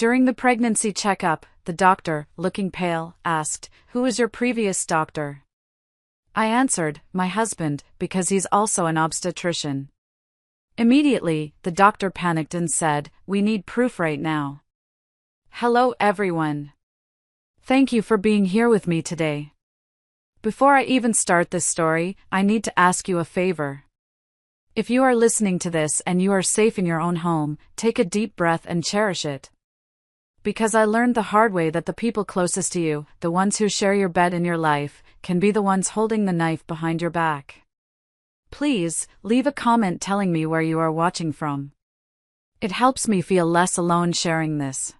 During the pregnancy checkup, the doctor, looking pale, asked, "Who was your previous doctor?" I answered, "My husband, because he's also an obstetrician." Immediately, the doctor panicked and said, "We need proof right now." Hello everyone. Thank you for being here with me today. Before I even start this story, I need to ask you a favor. If you are listening to this and you are safe in your own home, take a deep breath and cherish it. Because I learned the hard way that the people closest to you, the ones who share your bed in your life, can be the ones holding the knife behind your back. Please, leave a comment telling me where you are watching from. It helps me feel less alone sharing this.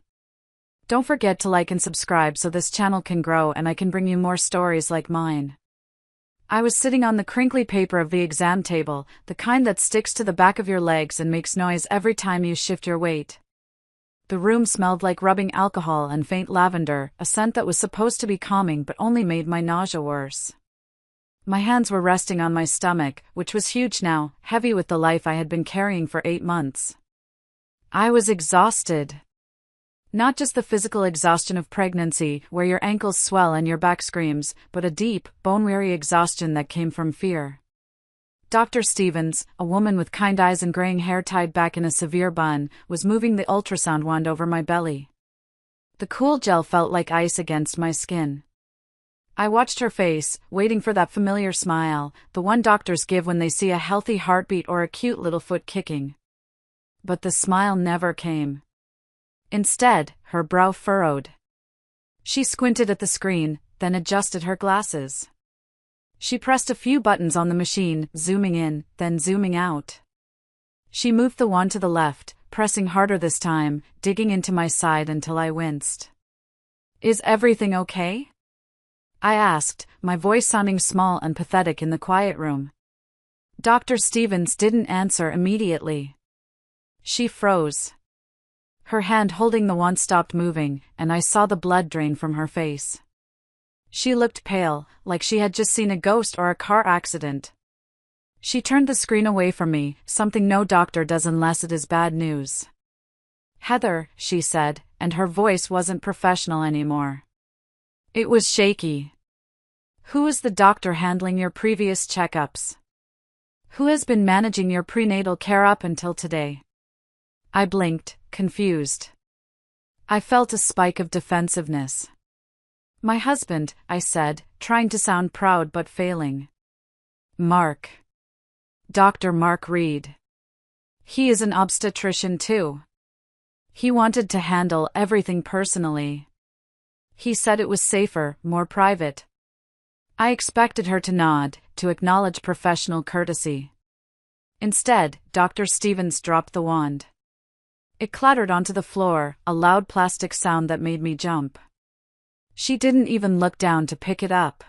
Don't forget to like and subscribe so this channel can grow and I can bring you more stories like mine. I was sitting on the crinkly paper of the exam table, the kind that sticks to the back of your legs and makes noise every time you shift your weight. The room smelled like rubbing alcohol and faint lavender, a scent that was supposed to be calming but only made my nausea worse. My hands were resting on my stomach, which was huge now, heavy with the life I had been carrying for 8 months. I was exhausted. Not just the physical exhaustion of pregnancy, where your ankles swell and your back screams, but a deep, bone-weary exhaustion that came from fear. Dr. Stevens, a woman with kind eyes and graying hair tied back in a severe bun, was moving the ultrasound wand over my belly. The cool gel felt like ice against my skin. I watched her face, waiting for that familiar smile, the one doctors give when they see a healthy heartbeat or a cute little foot kicking. But the smile never came. Instead, her brow furrowed. She squinted at the screen, then adjusted her glasses. She pressed a few buttons on the machine, zooming in, then zooming out. She moved the wand to the left, pressing harder this time, digging into my side until I winced. "Is everything okay?" I asked, my voice sounding small and pathetic in the quiet room. Dr. Stevens didn't answer immediately. She froze. Her hand holding the wand stopped moving, and I saw the blood drain from her face. She looked pale, like she had just seen a ghost or a car accident. She turned the screen away from me, something no doctor does unless it is bad news. "Heather," she said, and her voice wasn't professional anymore. It was shaky. "Who is the doctor handling your previous checkups? Who has been managing your prenatal care up until today?" I blinked, confused. I felt a spike of defensiveness. "My husband," I said, trying to sound proud but failing. "Mark. Dr. Mark Reed. He is an obstetrician too. He wanted to handle everything personally. He said it was safer, more private." I expected her to nod, to acknowledge professional courtesy. Instead, Dr. Stevens dropped the wand. It clattered onto the floor, a loud plastic sound that made me jump. She didn't even look down to pick it up.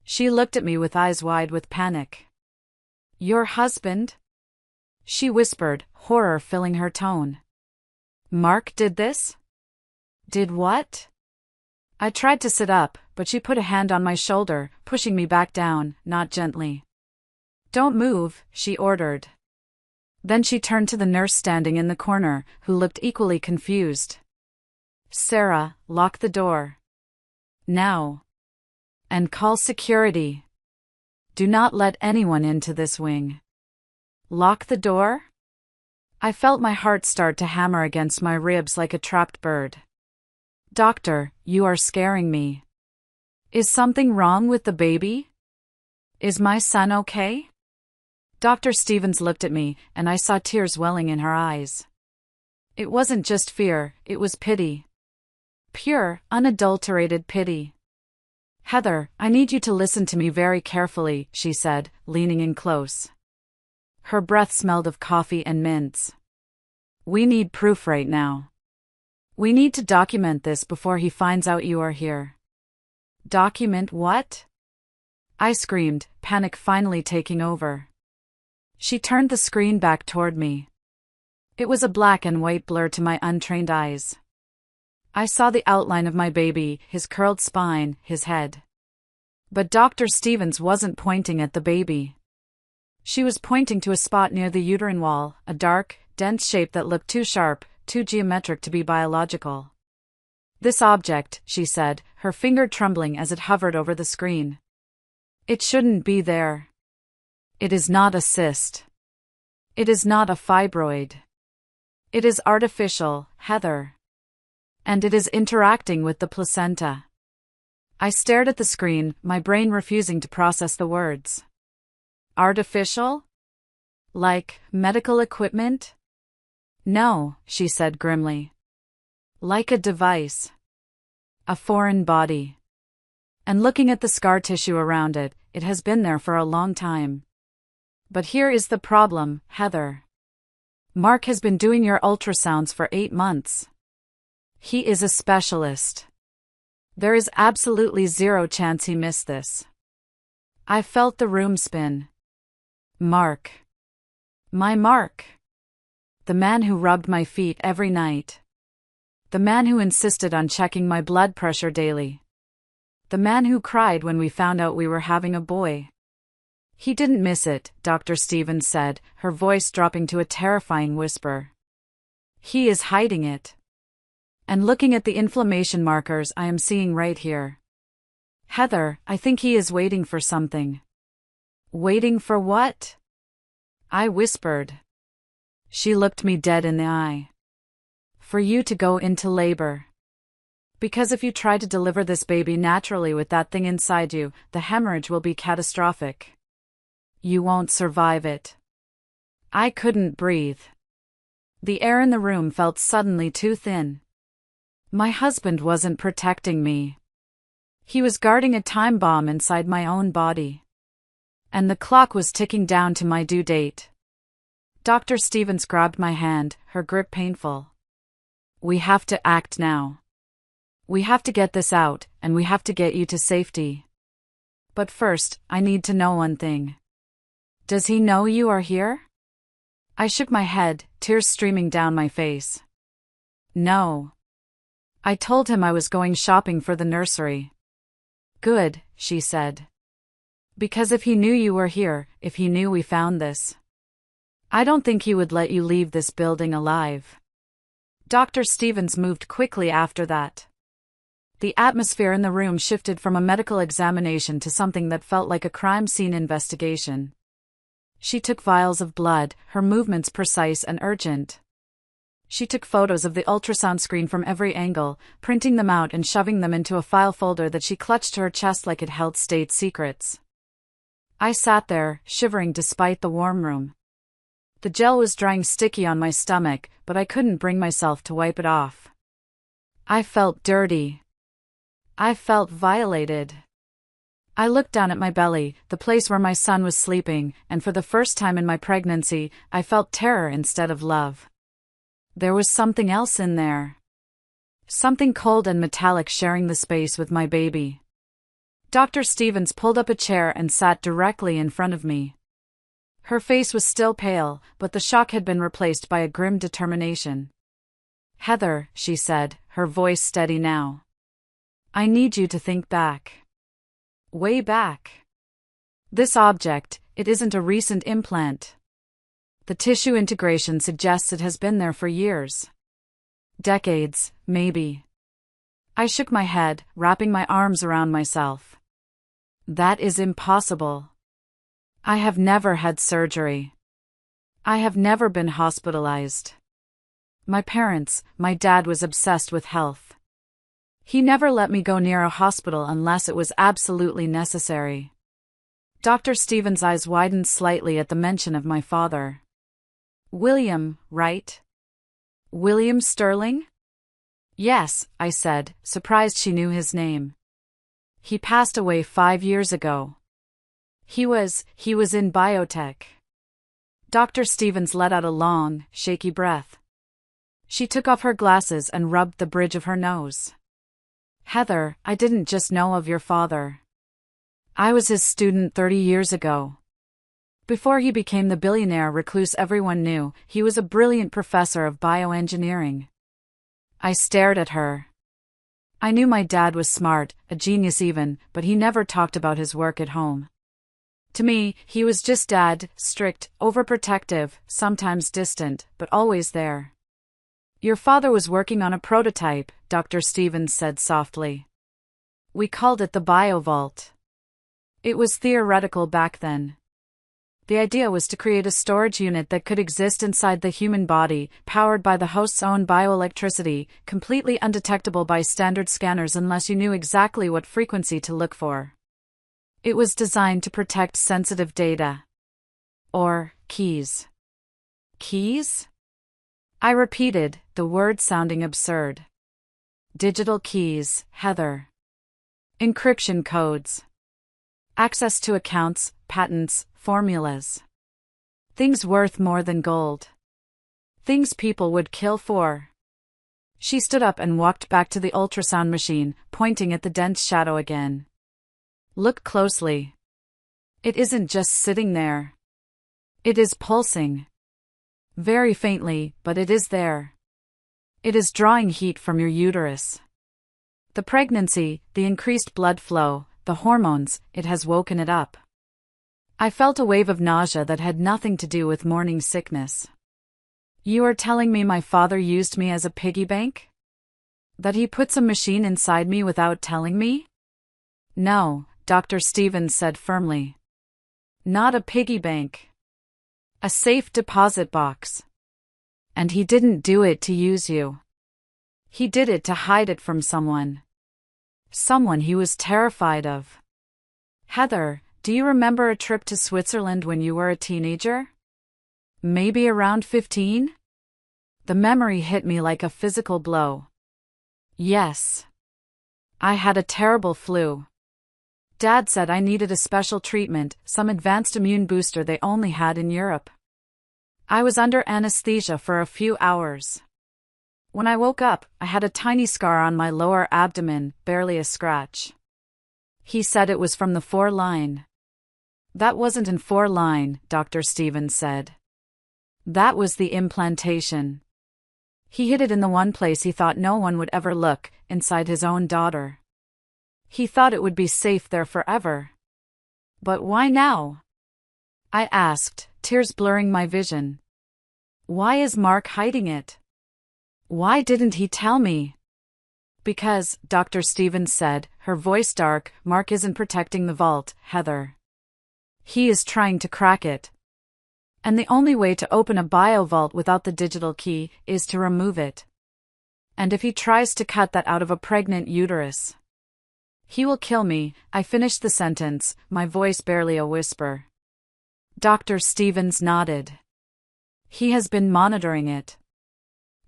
She looked at me with eyes wide with panic. "Your husband?" she whispered, horror filling her tone. "Mark did this?" "Did what?" I tried to sit up, but she put a hand on my shoulder, pushing me back down, not gently. "Don't move," she ordered. Then she turned to the nurse standing in the corner, who looked equally confused. "Sarah, lock the door. Now. And call security. Do not let anyone into this wing. Lock the door?" I felt my heart start to hammer against my ribs like a trapped bird. "Doctor, you are scaring me. Is something wrong with the baby? Is my son okay?" Dr. Stevens looked at me, and I saw tears welling in her eyes. It wasn't just fear, it was pity. Pure, unadulterated pity. "Heather, I need you to listen to me very carefully," she said, leaning in close. Her breath smelled of coffee and mints. "We need proof right now. We need to document this before he finds out you are here." "Document what?" I screamed, panic finally taking over. She turned the screen back toward me. It was a black and white blur to my untrained eyes. I saw the outline of my baby, his curled spine, his head. But Dr. Stevens wasn't pointing at the baby. She was pointing to a spot near the uterine wall, a dark, dense shape that looked too sharp, too geometric to be biological. This object, she said, her finger trembling as it hovered over the screen. It shouldn't be there. It is not a cyst. It is not a fibroid. It is artificial, Heather. And it is interacting with the placenta. I stared at the screen, my brain refusing to process the words. Artificial? Like medical equipment? No, she said grimly. Like a device. A foreign body. And looking at the scar tissue around it, it has been there for a long time. But here is the problem, Heather. Mark has been doing your ultrasounds for 8 months. He is a specialist. There is absolutely zero chance he missed this. I felt the room spin. Mark. My Mark. The man who rubbed my feet every night. The man who insisted on checking my blood pressure daily. The man who cried when we found out we were having a boy. He didn't miss it, Dr. Stevens said, her voice dropping to a terrifying whisper. He is hiding it. And looking at the inflammation markers I am seeing right here. Heather, I think he is waiting for something. Waiting for what? I whispered. She looked me dead in the eye. For you to go into labor. Because if you try to deliver this baby naturally with that thing inside you, the hemorrhage will be catastrophic. You won't survive it. I couldn't breathe. The air in the room felt suddenly too thin. My husband wasn't protecting me. He was guarding a time bomb inside my own body. And the clock was ticking down to my due date. Dr. Stevens grabbed my hand, her grip painful. We have to act now. We have to get this out, and we have to get you to safety. But first, I need to know one thing. Does he know you are here? I shook my head, tears streaming down my face. No. I told him I was going shopping for the nursery. Good, she said. Because if he knew you were here, if he knew we found this, I don't think he would let you leave this building alive. Dr. Stevens moved quickly after that. The atmosphere in the room shifted from a medical examination to something that felt like a crime scene investigation. She took vials of blood, her movements precise and urgent. She took photos of the ultrasound screen from every angle, printing them out and shoving them into a file folder that she clutched to her chest like it held state secrets. I sat there, shivering despite the warm room. The gel was drying sticky on my stomach, but I couldn't bring myself to wipe it off. I felt dirty. I felt violated. I looked down at my belly, the place where my son was sleeping, and for the first time in my pregnancy, I felt terror instead of love. There was something else in there. Something cold and metallic sharing the space with my baby. Dr. Stevens pulled up a chair and sat directly in front of me. Her face was still pale, but the shock had been replaced by a grim determination. Heather, she said, her voice steady now. I need you to think back. Way back. This object, it isn't a recent implant. The tissue integration suggests it has been there for years. Decades, maybe. I shook my head, wrapping my arms around myself. That is impossible. I have never had surgery. I have never been hospitalized. My parents, my dad was obsessed with health. He never let me go near a hospital unless it was absolutely necessary. Dr. Stevens' eyes widened slightly at the mention of my father. William, right? William Sterling? Yes, I said, surprised she knew his name. He passed away 5 years ago. He was in biotech. Dr. Stevens let out a long, shaky breath. She took off her glasses and rubbed the bridge of her nose. Heather, I didn't just know of your father. I was his student 30 years ago. Before he became the billionaire recluse everyone knew, he was a brilliant professor of bioengineering. I stared at her. I knew my dad was smart, a genius even, but he never talked about his work at home. To me, he was just dad, strict, overprotective, sometimes distant, but always there. Your father was working on a prototype, Dr. Stevens said softly. We called it the BioVault. It was theoretical back then. The idea was to create a storage unit that could exist inside the human body, powered by the host's own bioelectricity, completely undetectable by standard scanners unless you knew exactly what frequency to look for. It was designed to protect sensitive data. Or keys. Keys? I repeated, the word sounding absurd. Digital keys, Heather. Encryption codes. Access to accounts, patents, formulas. Things worth more than gold. Things people would kill for. She stood up and walked back to the ultrasound machine, pointing at the dense shadow again. Look closely. It isn't just sitting there. It is pulsing. Very faintly, but it is there. It is drawing heat from your uterus. The pregnancy, the increased blood flow, the hormones, it has woken it up. I felt a wave of nausea that had nothing to do with morning sickness. You are telling me my father used me as a piggy bank? That he put some machine inside me without telling me? No, Dr. Stevens said firmly. Not a piggy bank. A safe deposit box. And he didn't do it to use you. He did it to hide it from someone. Someone he was terrified of. Heather, do you remember a trip to Switzerland when you were a teenager? Maybe around 15? The memory hit me like a physical blow. Yes. I had a terrible flu. Dad said I needed a special treatment, some advanced immune booster they only had in Europe. I was under anesthesia for a few hours. When I woke up, I had a tiny scar on my lower abdomen, barely a scratch. He said it was from the 4-line. That wasn't in 4-line, Dr. Stevens said. That was the implantation. He hid it in the one place he thought no one would ever look, inside his own daughter. He thought it would be safe there forever. But why now? I asked, tears blurring my vision. Why is Mark hiding it? Why didn't he tell me? Because, Dr. Stevens said, her voice dark, Mark isn't protecting the vault, Heather. He is trying to crack it. And the only way to open a BioVault without the digital key is to remove it. And if he tries to cut that out of a pregnant uterus, he will kill me. I finished the sentence, my voice barely a whisper. Dr. Stevens nodded. He has been monitoring it.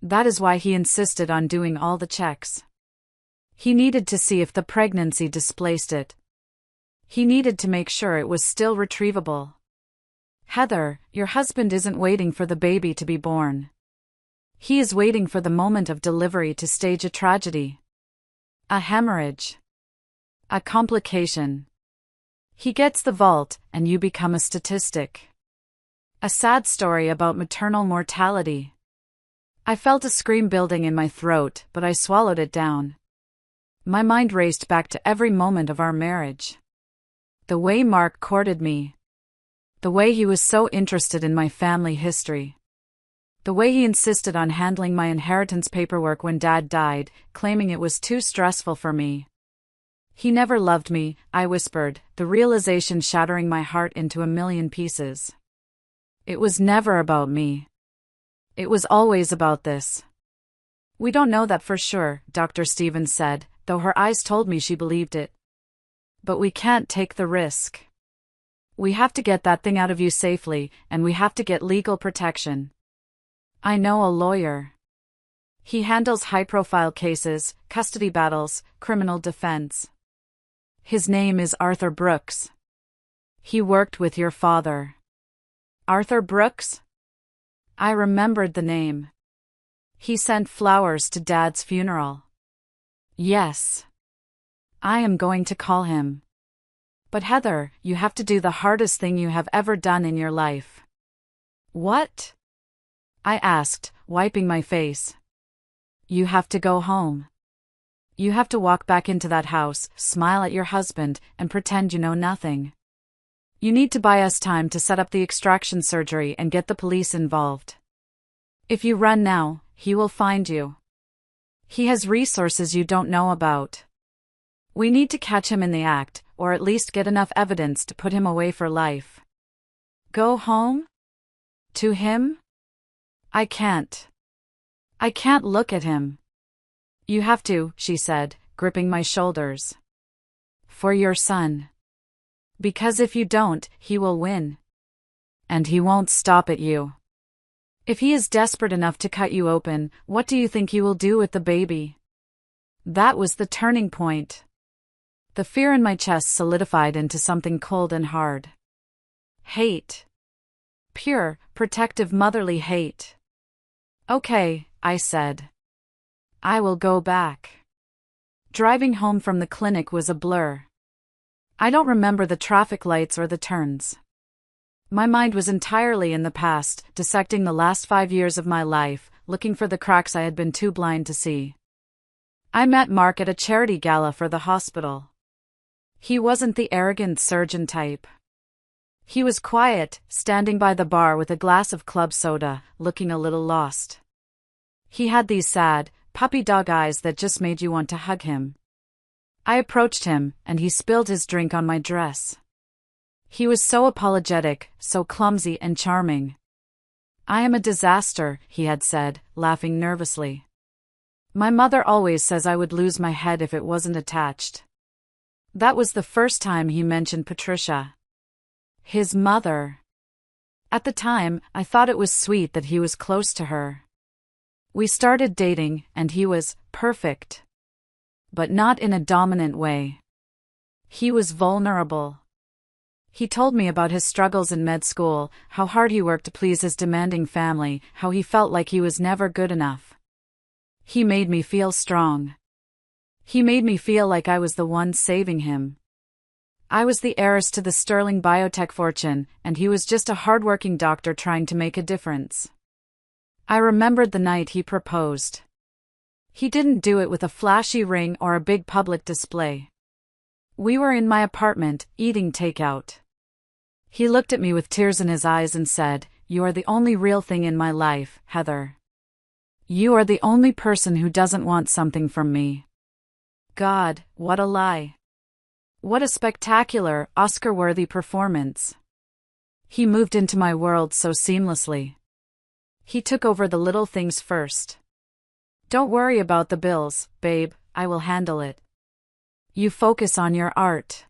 That is why he insisted on doing all the checks. He needed to see if the pregnancy displaced it. He needed to make sure it was still retrievable. Heather, your husband isn't waiting for the baby to be born. He is waiting for the moment of delivery to stage a tragedy. A hemorrhage. A complication. He gets the vault, and you become a statistic. A sad story about maternal mortality. I felt a scream building in my throat, but I swallowed it down. My mind raced back to every moment of our marriage. The way Mark courted me. The way he was so interested in my family history. The way he insisted on handling my inheritance paperwork when Dad died, claiming it was too stressful for me. He never loved me, I whispered, the realization shattering my heart into a million pieces. It was never about me. It was always about this. We don't know that for sure, Dr. Stevens said, though her eyes told me she believed it. But we can't take the risk. We have to get that thing out of you safely, and we have to get legal protection. I know a lawyer. He handles high-profile cases, custody battles, criminal defense. His name is Arthur Brooks. He worked with your father. Arthur Brooks? I remembered the name. He sent flowers to Dad's funeral. Yes. I am going to call him. But Heather, you have to do the hardest thing you have ever done in your life. What? I asked, wiping my face. You have to go home. You have to walk back into that house, smile at your husband, and pretend you know nothing. You need to buy us time to set up the extraction surgery and get the police involved. If you run now, he will find you. He has resources you don't know about. We need to catch him in the act, or at least get enough evidence to put him away for life. Go home? To him? I can't. I can't look at him. You have to, she said, gripping my shoulders. For your son. Because if you don't, he will win. And he won't stop at you. If he is desperate enough to cut you open, what do you think he will do with the baby? That was the turning point. The fear in my chest solidified into something cold and hard. Hate. Pure, protective motherly hate. Okay, I said. I will go back. Driving home from the clinic was a blur. I don't remember the traffic lights or the turns. My mind was entirely in the past, dissecting the last 5 years of my life, looking for the cracks I had been too blind to see. I met Mark at a charity gala for the hospital. He wasn't the arrogant surgeon type. He was quiet, standing by the bar with a glass of club soda, looking a little lost. He had these sad, puppy dog eyes that just made you want to hug him. I approached him, and he spilled his drink on my dress. He was so apologetic, so clumsy and charming. I am a disaster, he had said, laughing nervously. My mother always says I would lose my head if it wasn't attached. That was the first time he mentioned Patricia. His mother. At the time, I thought it was sweet that he was close to her. We started dating, and he was perfect. But not in a dominant way. He was vulnerable. He told me about his struggles in med school, how hard he worked to please his demanding family, how he felt like he was never good enough. He made me feel strong. He made me feel like I was the one saving him. I was the heiress to the sterling biotech fortune, and he was just a hard-working doctor trying to make a difference. I remembered the night he proposed. He didn't do it with a flashy ring or a big public display. We were in my apartment, eating takeout. He looked at me with tears in his eyes and said, "You are the only real thing in my life, Heather. You are the only person who doesn't want something from me." God, what a lie. What a spectacular, Oscar-worthy performance. He moved into my world so seamlessly. He took over the little things first. Don't worry about the bills, babe, I will handle it. You focus on your art.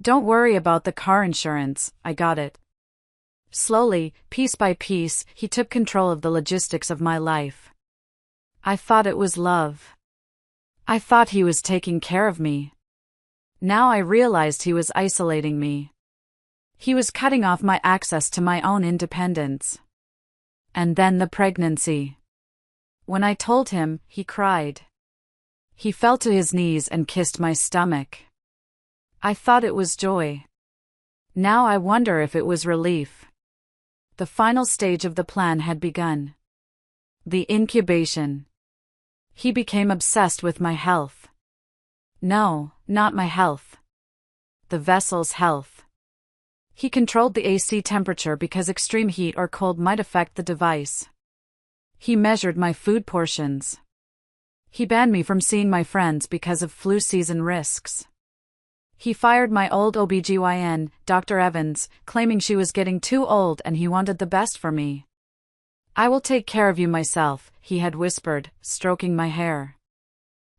Don't worry about the car insurance, I got it. Slowly, piece by piece, he took control of the logistics of my life. I thought it was love. I thought he was taking care of me. Now I realized he was isolating me. He was cutting off my access to my own independence. And then the pregnancy. When I told him, he cried. He fell to his knees and kissed my stomach. I thought it was joy. Now I wonder if it was relief. The final stage of the plan had begun. The incubation. He became obsessed with my health. No, not my health. The vessel's health. He controlled the AC temperature because extreme heat or cold might affect the device. He measured my food portions. He banned me from seeing my friends because of flu season risks. He fired my old OBGYN, Dr. Evans, claiming she was getting too old and he wanted the best for me. I will take care of you myself, he had whispered, stroking my hair.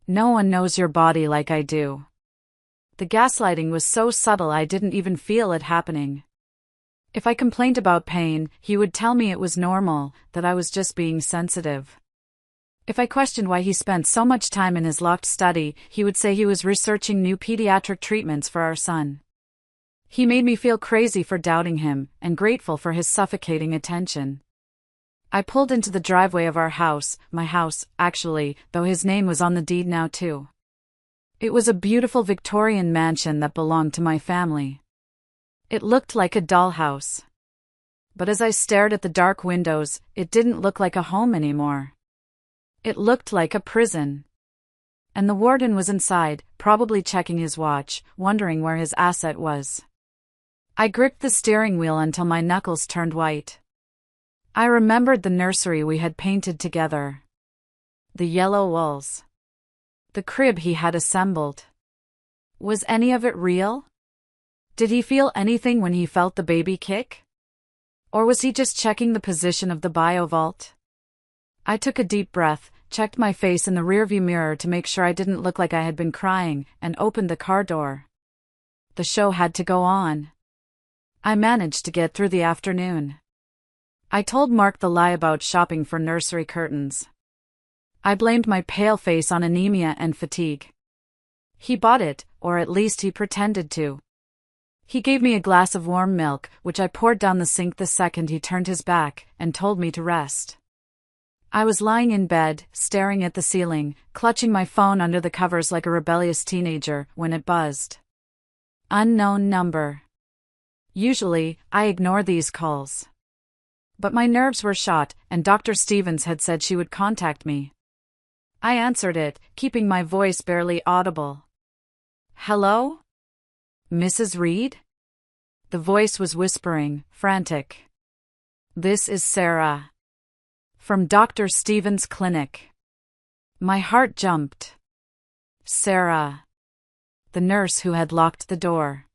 No one knows your body like I do. The gaslighting was so subtle I didn't even feel it happening. If I complained about pain, he would tell me it was normal, that I was just being sensitive. If I questioned why he spent so much time in his locked study, he would say he was researching new pediatric treatments for our son. He made me feel crazy for doubting him, and grateful for his suffocating attention. I pulled into the driveway of our house, my house, actually, though his name was on the deed now too. It was a beautiful Victorian mansion that belonged to my family. It looked like a dollhouse. But as I stared at the dark windows, it didn't look like a home anymore. It looked like a prison. And the warden was inside, probably checking his watch, wondering where his asset was. I gripped the steering wheel until my knuckles turned white. I remembered the nursery we had painted together. The yellow walls. The crib he had assembled. Was any of it real? Did he feel anything when he felt the baby kick? Or was he just checking the position of the biovault? I took a deep breath, checked my face in the rearview mirror to make sure I didn't look like I had been crying, and opened the car door. The show had to go on. I managed to get through the afternoon. I told Mark the lie about shopping for nursery curtains. I blamed my pale face on anemia and fatigue. He bought it, or at least he pretended to. He gave me a glass of warm milk, which I poured down the sink the second he turned his back, and told me to rest. I was lying in bed, staring at the ceiling, clutching my phone under the covers like a rebellious teenager, when it buzzed. Unknown number. Usually, I ignore these calls. But my nerves were shot, and Dr. Stevens had said she would contact me. I answered it, keeping my voice barely audible. Hello? Mrs. Reed? The voice was whispering, frantic. This is Sarah. From Dr. Stevens' clinic. My heart jumped. Sarah. The nurse who had locked the door.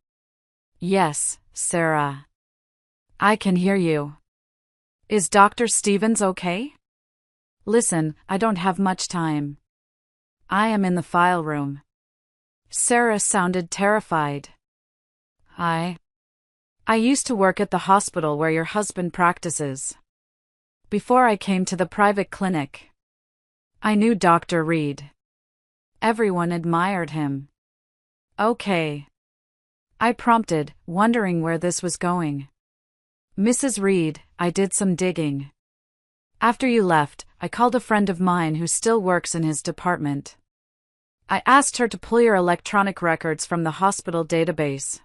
Yes, Sarah. I can hear you. Is Dr. Stevens okay? Listen, I don't have much time. I am in the file room. Sarah sounded terrified. I used to work at the hospital where your husband practices. Before I came to the private clinic. I knew Dr. Reed. Everyone admired him. Okay. I prompted, wondering where this was going. Mrs. Reed, I did some digging. After you left, I called a friend of mine who still works in his department. I asked her to pull your electronic records from the hospital database.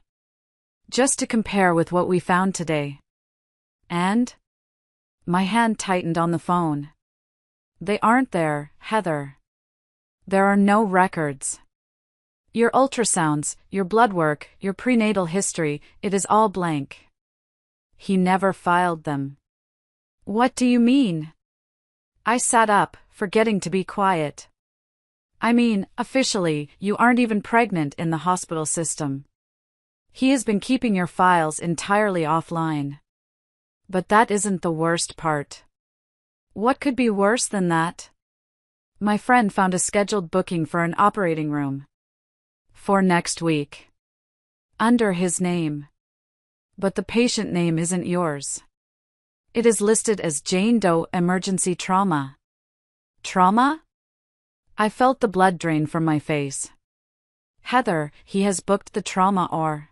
Just to compare with what we found today. And? My hand tightened on the phone. They aren't there, Heather. There are no records. Your ultrasounds, your blood work, your prenatal history, it is all blank. He never filed them. What do you mean? I sat up, forgetting to be quiet. I mean, officially, you aren't even pregnant in the hospital system. He has been keeping your files entirely offline. But that isn't the worst part. What could be worse than that? My friend found a scheduled booking for an operating room. For next week. Under his name. But the patient name isn't yours. It is listed as Jane Doe Emergency Trauma. Trauma? I felt the blood drain from my face. Heather, he has booked the trauma OR.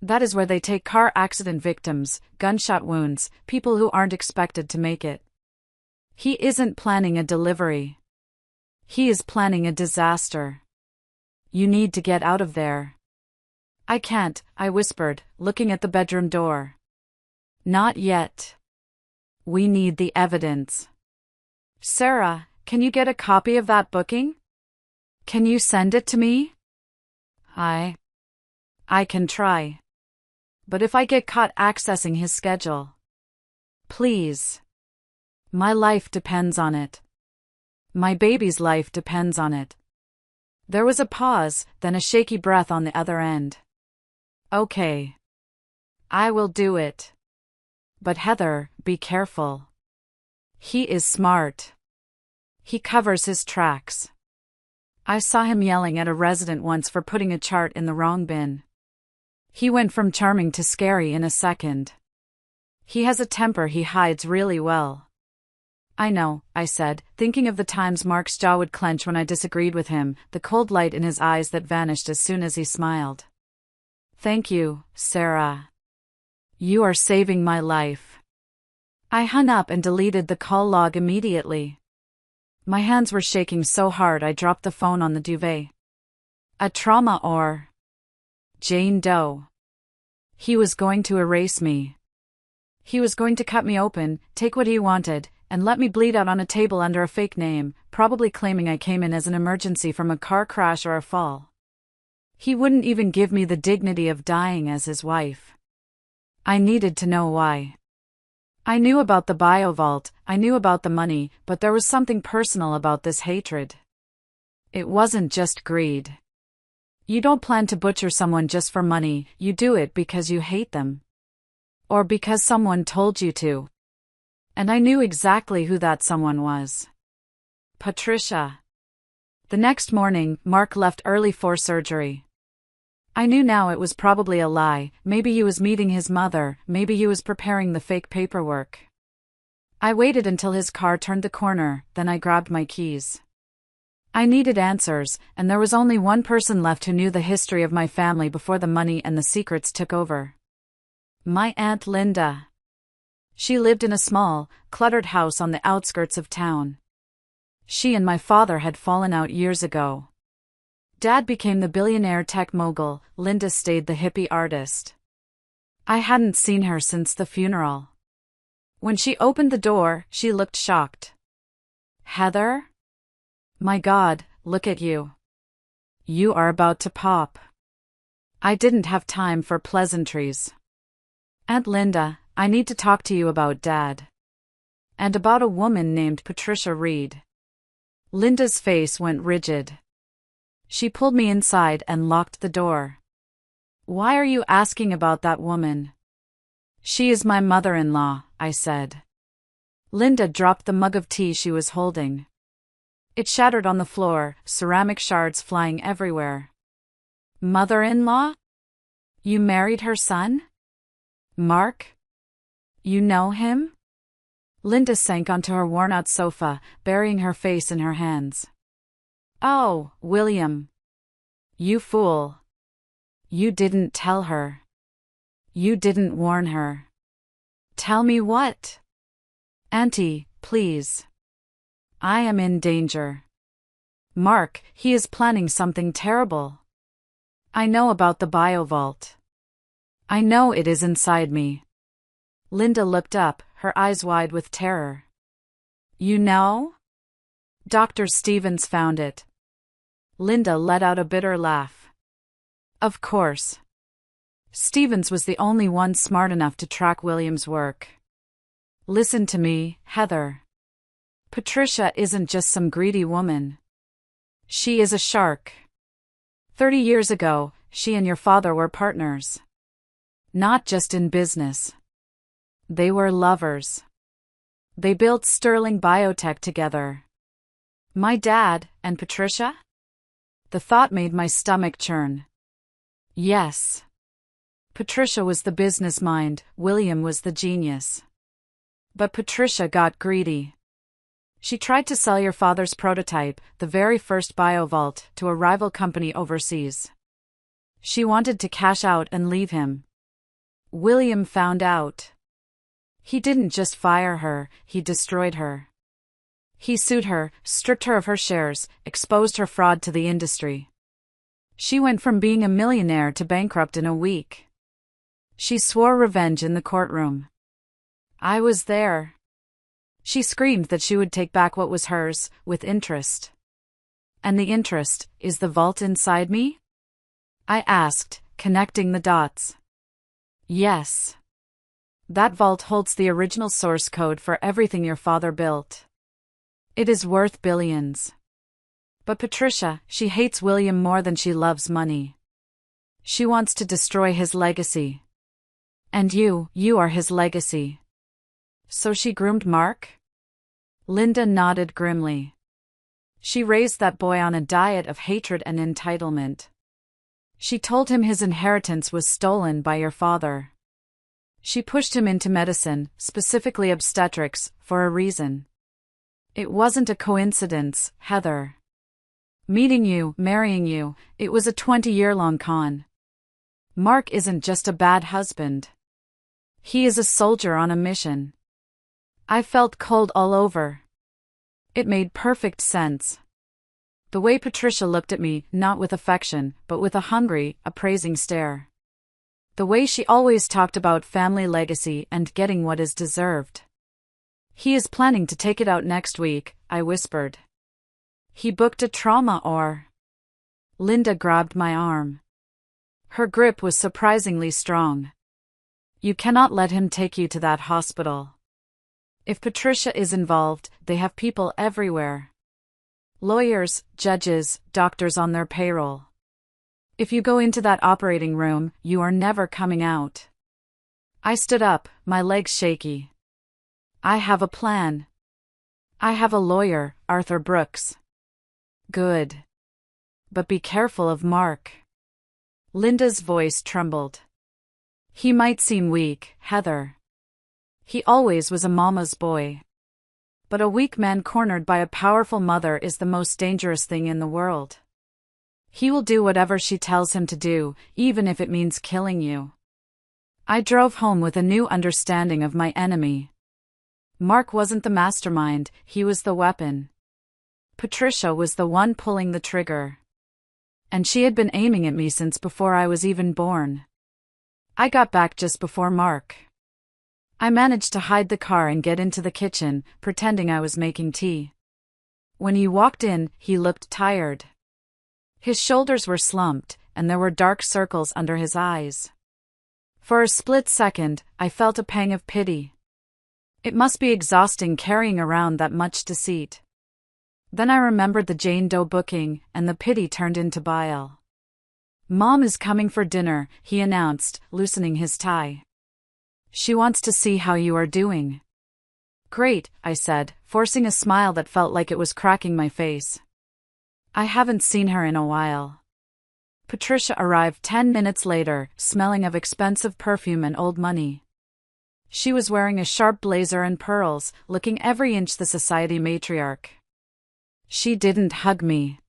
That is where they take car accident victims, gunshot wounds, people who aren't expected to make it. He isn't planning a delivery. He is planning a disaster. You need to get out of there. I can't, I whispered, looking at the bedroom door. Not yet. We need the evidence. Sarah, can you get a copy of that booking? Can you send it to me? I can try. But if I get caught accessing his schedule. Please. My life depends on it. My baby's life depends on it. There was a pause, then a shaky breath on the other end. Okay. I will do it. But Heather, be careful. He is smart. He covers his tracks. I saw him yelling at a resident once for putting a chart in the wrong bin. He went from charming to scary in a second. He has a temper he hides really well. I know, I said, thinking of the times Mark's jaw would clench when I disagreed with him, the cold light in his eyes that vanished as soon as he smiled. Thank you, Sarah. You are saving my life. I hung up and deleted the call log immediately. My hands were shaking so hard I dropped the phone on the duvet. A trauma OR. Jane Doe. He was going to erase me. He was going to cut me open, take what he wanted, and let me bleed out on a table under a fake name, probably claiming I came in as an emergency from a car crash or a fall. He wouldn't even give me the dignity of dying as his wife. I needed to know why. I knew about the biovault, I knew about the money, but there was something personal about this hatred. It wasn't just greed. You don't plan to butcher someone just for money, you do it because you hate them. Or because someone told you to. And I knew exactly who that someone was. Patricia. The next morning, Mark left early for surgery. I knew now it was probably a lie, maybe he was meeting his mother, maybe he was preparing the fake paperwork. I waited until his car turned the corner, then I grabbed my keys. I needed answers, and there was only one person left who knew the history of my family before the money and the secrets took over. My Aunt Linda. She lived in a small, cluttered house on the outskirts of town. She and my father had fallen out years ago. Dad became the billionaire tech mogul, Linda stayed the hippie artist. I hadn't seen her since the funeral. When she opened the door, she looked shocked. Heather? My God, look at you. You are about to pop. I didn't have time for pleasantries. Aunt Linda, I need to talk to you about Dad. And about a woman named Patricia Reed. Linda's face went rigid. She pulled me inside and locked the door. Why are you asking about that woman? She is my mother-in-law, I said. Linda dropped the mug of tea she was holding. It shattered on the floor, ceramic shards flying everywhere. Mother-in-law? You married her son? Mark? You know him? Linda sank onto her worn-out sofa, burying her face in her hands. Oh, William. You fool. You didn't tell her. You didn't warn her. Tell me what? Auntie, please. I am in danger. Mark, he is planning something terrible. I know about the biovault. I know it is inside me. Linda looked up, her eyes wide with terror. You know? Dr. Stevens found it. Linda let out a bitter laugh. Of course. Stevens was the only one smart enough to track William's work. Listen to me, Heather. Patricia isn't just some greedy woman. She is a shark. 30 years ago, she and your father were partners. Not just in business. They were lovers. They built Sterling Biotech together. My dad and Patricia? The thought made my stomach churn. Yes. Patricia was the business mind, William was the genius. But Patricia got greedy. She tried to sell your father's prototype, the very first biovault, to a rival company overseas. She wanted to cash out and leave him. William found out. He didn't just fire her, he destroyed her. He sued her, stripped her of her shares, exposed her fraud to the industry. She went from being a millionaire to bankrupt in a week. She swore revenge in the courtroom. I was there. She screamed that she would take back what was hers, with interest. And the interest, is the vault inside me? I asked, connecting the dots. Yes. That vault holds the original source code for everything your father built. It is worth billions. But Patricia, she hates William more than she loves money. She wants to destroy his legacy. And you are his legacy. So she groomed Mark? Linda nodded grimly. She raised that boy on a diet of hatred and entitlement. She told him his inheritance was stolen by your father. She pushed him into medicine, specifically obstetrics, for a reason. It wasn't a coincidence, Heather. Meeting you, marrying you, it was a 20-year-long con. Mark isn't just a bad husband. He is a soldier on a mission. I felt cold all over. It made perfect sense. The way Patricia looked at me, not with affection, but with a hungry, appraising stare. The way she always talked about family legacy and getting what is deserved. He is planning to take it out next week, I whispered. He booked a trauma or... Linda grabbed my arm. Her grip was surprisingly strong. You cannot let him take you to that hospital. If Patricia is involved, they have people everywhere. Lawyers, judges, doctors on their payroll. If you go into that operating room, you are never coming out. I stood up, my legs shaky. I have a plan. I have a lawyer, Arthur Brooks. Good. But be careful of Mark. Linda's voice trembled. He might seem weak, Heather. He always was a mama's boy. But a weak man cornered by a powerful mother is the most dangerous thing in the world. He will do whatever she tells him to do, even if it means killing you. I drove home with a new understanding of my enemy. Mark wasn't the mastermind, he was the weapon. Patricia was the one pulling the trigger. And she had been aiming at me since before I was even born. I got back just before Mark. I managed to hide the car and get into the kitchen, pretending I was making tea. When he walked in, he looked tired. His shoulders were slumped, and there were dark circles under his eyes. For a split second, I felt a pang of pity. It must be exhausting carrying around that much deceit. Then I remembered the Jane Doe booking, and the pity turned into bile. Mom is coming for dinner, he announced, loosening his tie. She wants to see how you are doing. Great, I said, forcing a smile that felt like it was cracking my face. I haven't seen her in a while. Patricia arrived 10 minutes later, smelling of expensive perfume and old money. She was wearing a sharp blazer and pearls, looking every inch the society matriarch. She didn't hug me.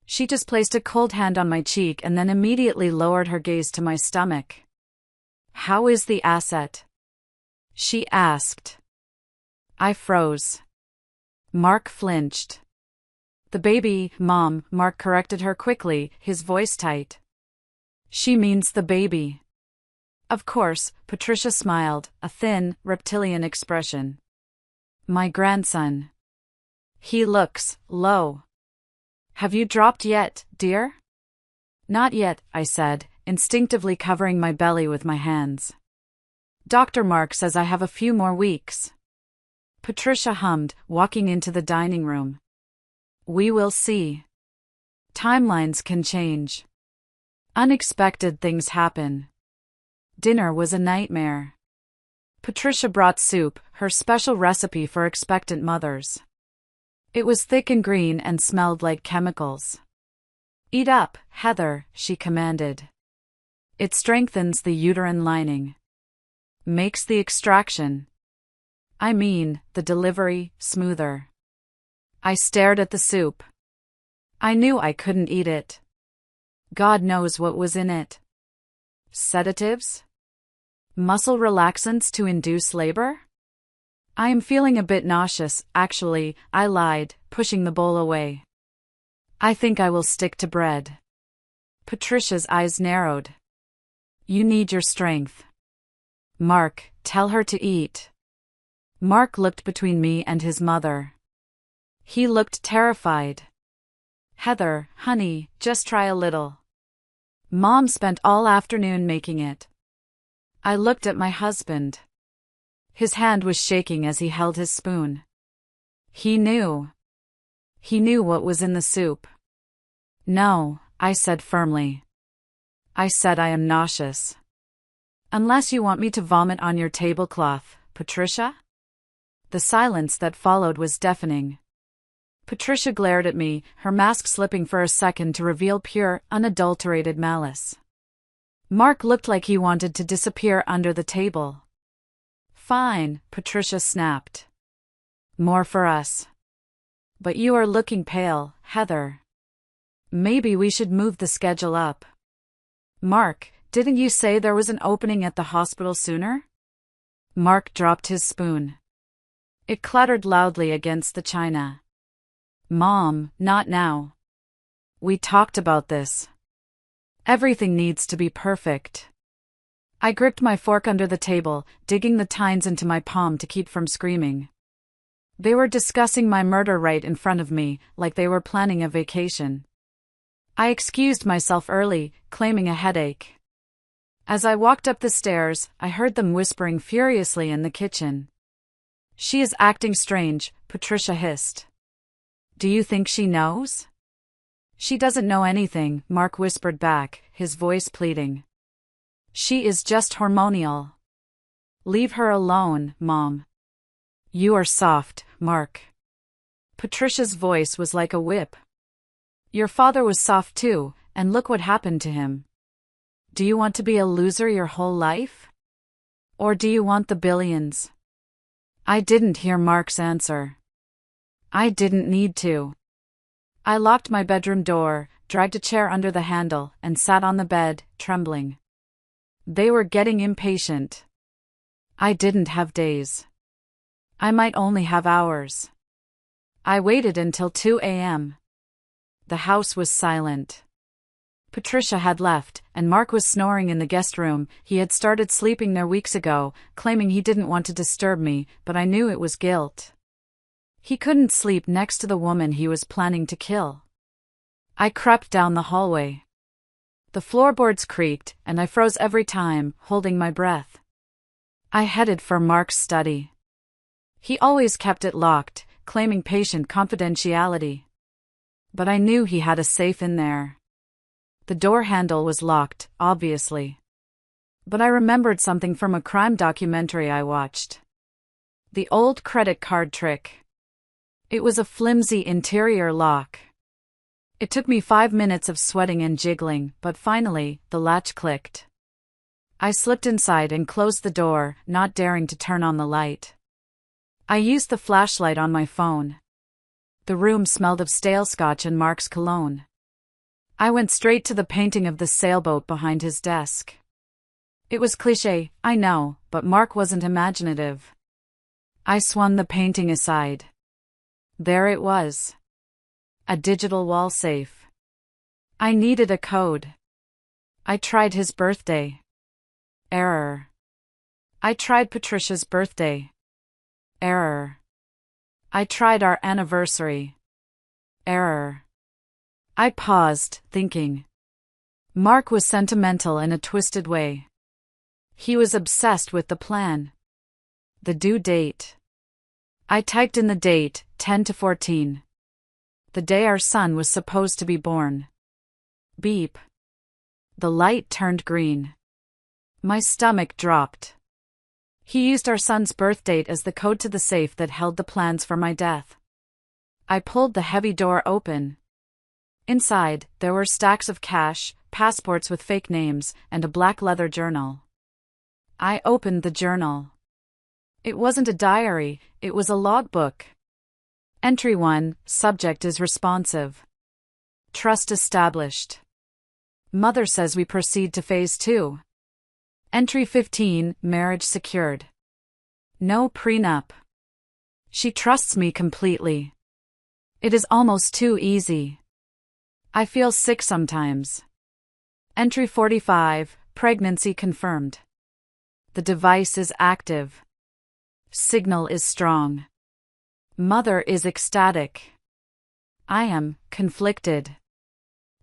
She just placed a cold hand on my cheek and then immediately lowered her gaze to my stomach. How is the asset? She asked. I froze. Mark flinched. The baby, Mom, Mark corrected her quickly, his voice tight. She means the baby. Of course, Patricia smiled, a thin, reptilian expression. My grandson. He looks low. Have you dropped yet, dear? Not yet, I said, instinctively covering my belly with my hands. Dr. Mark says I have a few more weeks. Patricia hummed, walking into the dining room. We will see. Timelines can change. Unexpected things happen. Dinner was a nightmare. Patricia brought soup, her special recipe for expectant mothers. It was thick and green and smelled like chemicals. Eat up, Heather, she commanded. It strengthens the uterine lining. Makes the extraction, the delivery, smoother. I stared at the soup. I knew I couldn't eat it. God knows what was in it. Sedatives? Muscle relaxants to induce labor? I am feeling a bit nauseous, actually, I lied, pushing the bowl away. I think I will stick to bread. Patricia's eyes narrowed. You need your strength. Mark, tell her to eat. Mark looked between me and his mother. He looked terrified. Heather, honey, just try a little. Mom spent all afternoon making it. I looked at my husband. His hand was shaking as he held his spoon. He knew. He knew what was in the soup. No, I said firmly. I said I am nauseous. Unless you want me to vomit on your tablecloth, Patricia? The silence that followed was deafening. Patricia glared at me, her mask slipping for a second to reveal pure, unadulterated malice. Mark looked like he wanted to disappear under the table. Fine, Patricia snapped. More for us. But you are looking pale, Heather. Maybe we should move the schedule up. Mark, didn't you say there was an opening at the hospital sooner? Mark dropped his spoon. It clattered loudly against the china. Mom, not now. We talked about this. Everything needs to be perfect. I gripped my fork under the table, digging the tines into my palm to keep from screaming. They were discussing my murder right in front of me, like they were planning a vacation. I excused myself early, claiming a headache. As I walked up the stairs, I heard them whispering furiously in the kitchen. She is acting strange, Patricia hissed. Do you think she knows? She doesn't know anything, Mark whispered back, his voice pleading. She is just hormonal. Leave her alone, Mom. You are soft, Mark. Patricia's voice was like a whip. Your father was soft too, and look what happened to him. Do you want to be a loser your whole life? Or do you want the billions? I didn't hear Mark's answer. I didn't need to. I locked my bedroom door, dragged a chair under the handle, and sat on the bed, trembling. They were getting impatient. I didn't have days. I might only have hours. I waited until 2 a.m. The house was silent. Patricia had left, and Mark was snoring in the guest room. He had started sleeping there weeks ago, claiming he didn't want to disturb me, but I knew it was guilt. He couldn't sleep next to the woman he was planning to kill. I crept down the hallway. The floorboards creaked, and I froze every time, holding my breath. I headed for Mark's study. He always kept it locked, claiming patient confidentiality. But I knew he had a safe in there. The door handle was locked, obviously. But I remembered something from a crime documentary I watched. The old credit card trick. It was a flimsy interior lock. It took me 5 minutes of sweating and jiggling, but finally, the latch clicked. I slipped inside and closed the door, not daring to turn on the light. I used the flashlight on my phone. The room smelled of stale scotch and Mark's cologne. I went straight to the painting of the sailboat behind his desk. It was cliché, I know, but Mark wasn't imaginative. I swung the painting aside. There it was. A digital wall safe. I needed a code. I tried his birthday. Error. I tried Patricia's birthday. Error. I tried our anniversary. Error. I paused, thinking. Mark was sentimental in a twisted way. He was obsessed with the plan. The due date. I typed in the date, 10/14. The day our son was supposed to be born. Beep. The light turned green. My stomach dropped. He used our son's birth date as the code to the safe that held the plans for my death. I pulled the heavy door open. Inside, there were stacks of cash, passports with fake names, and a black leather journal. I opened the journal. It wasn't a diary, it was a logbook. Entry 1, subject is responsive. Trust established. Mother says we proceed to phase 2. Entry 15, marriage secured. No prenup. She trusts me completely. It is almost too easy. I feel sick sometimes. Entry 45, pregnancy confirmed. The device is active. Signal is strong. Mother is ecstatic. I am conflicted.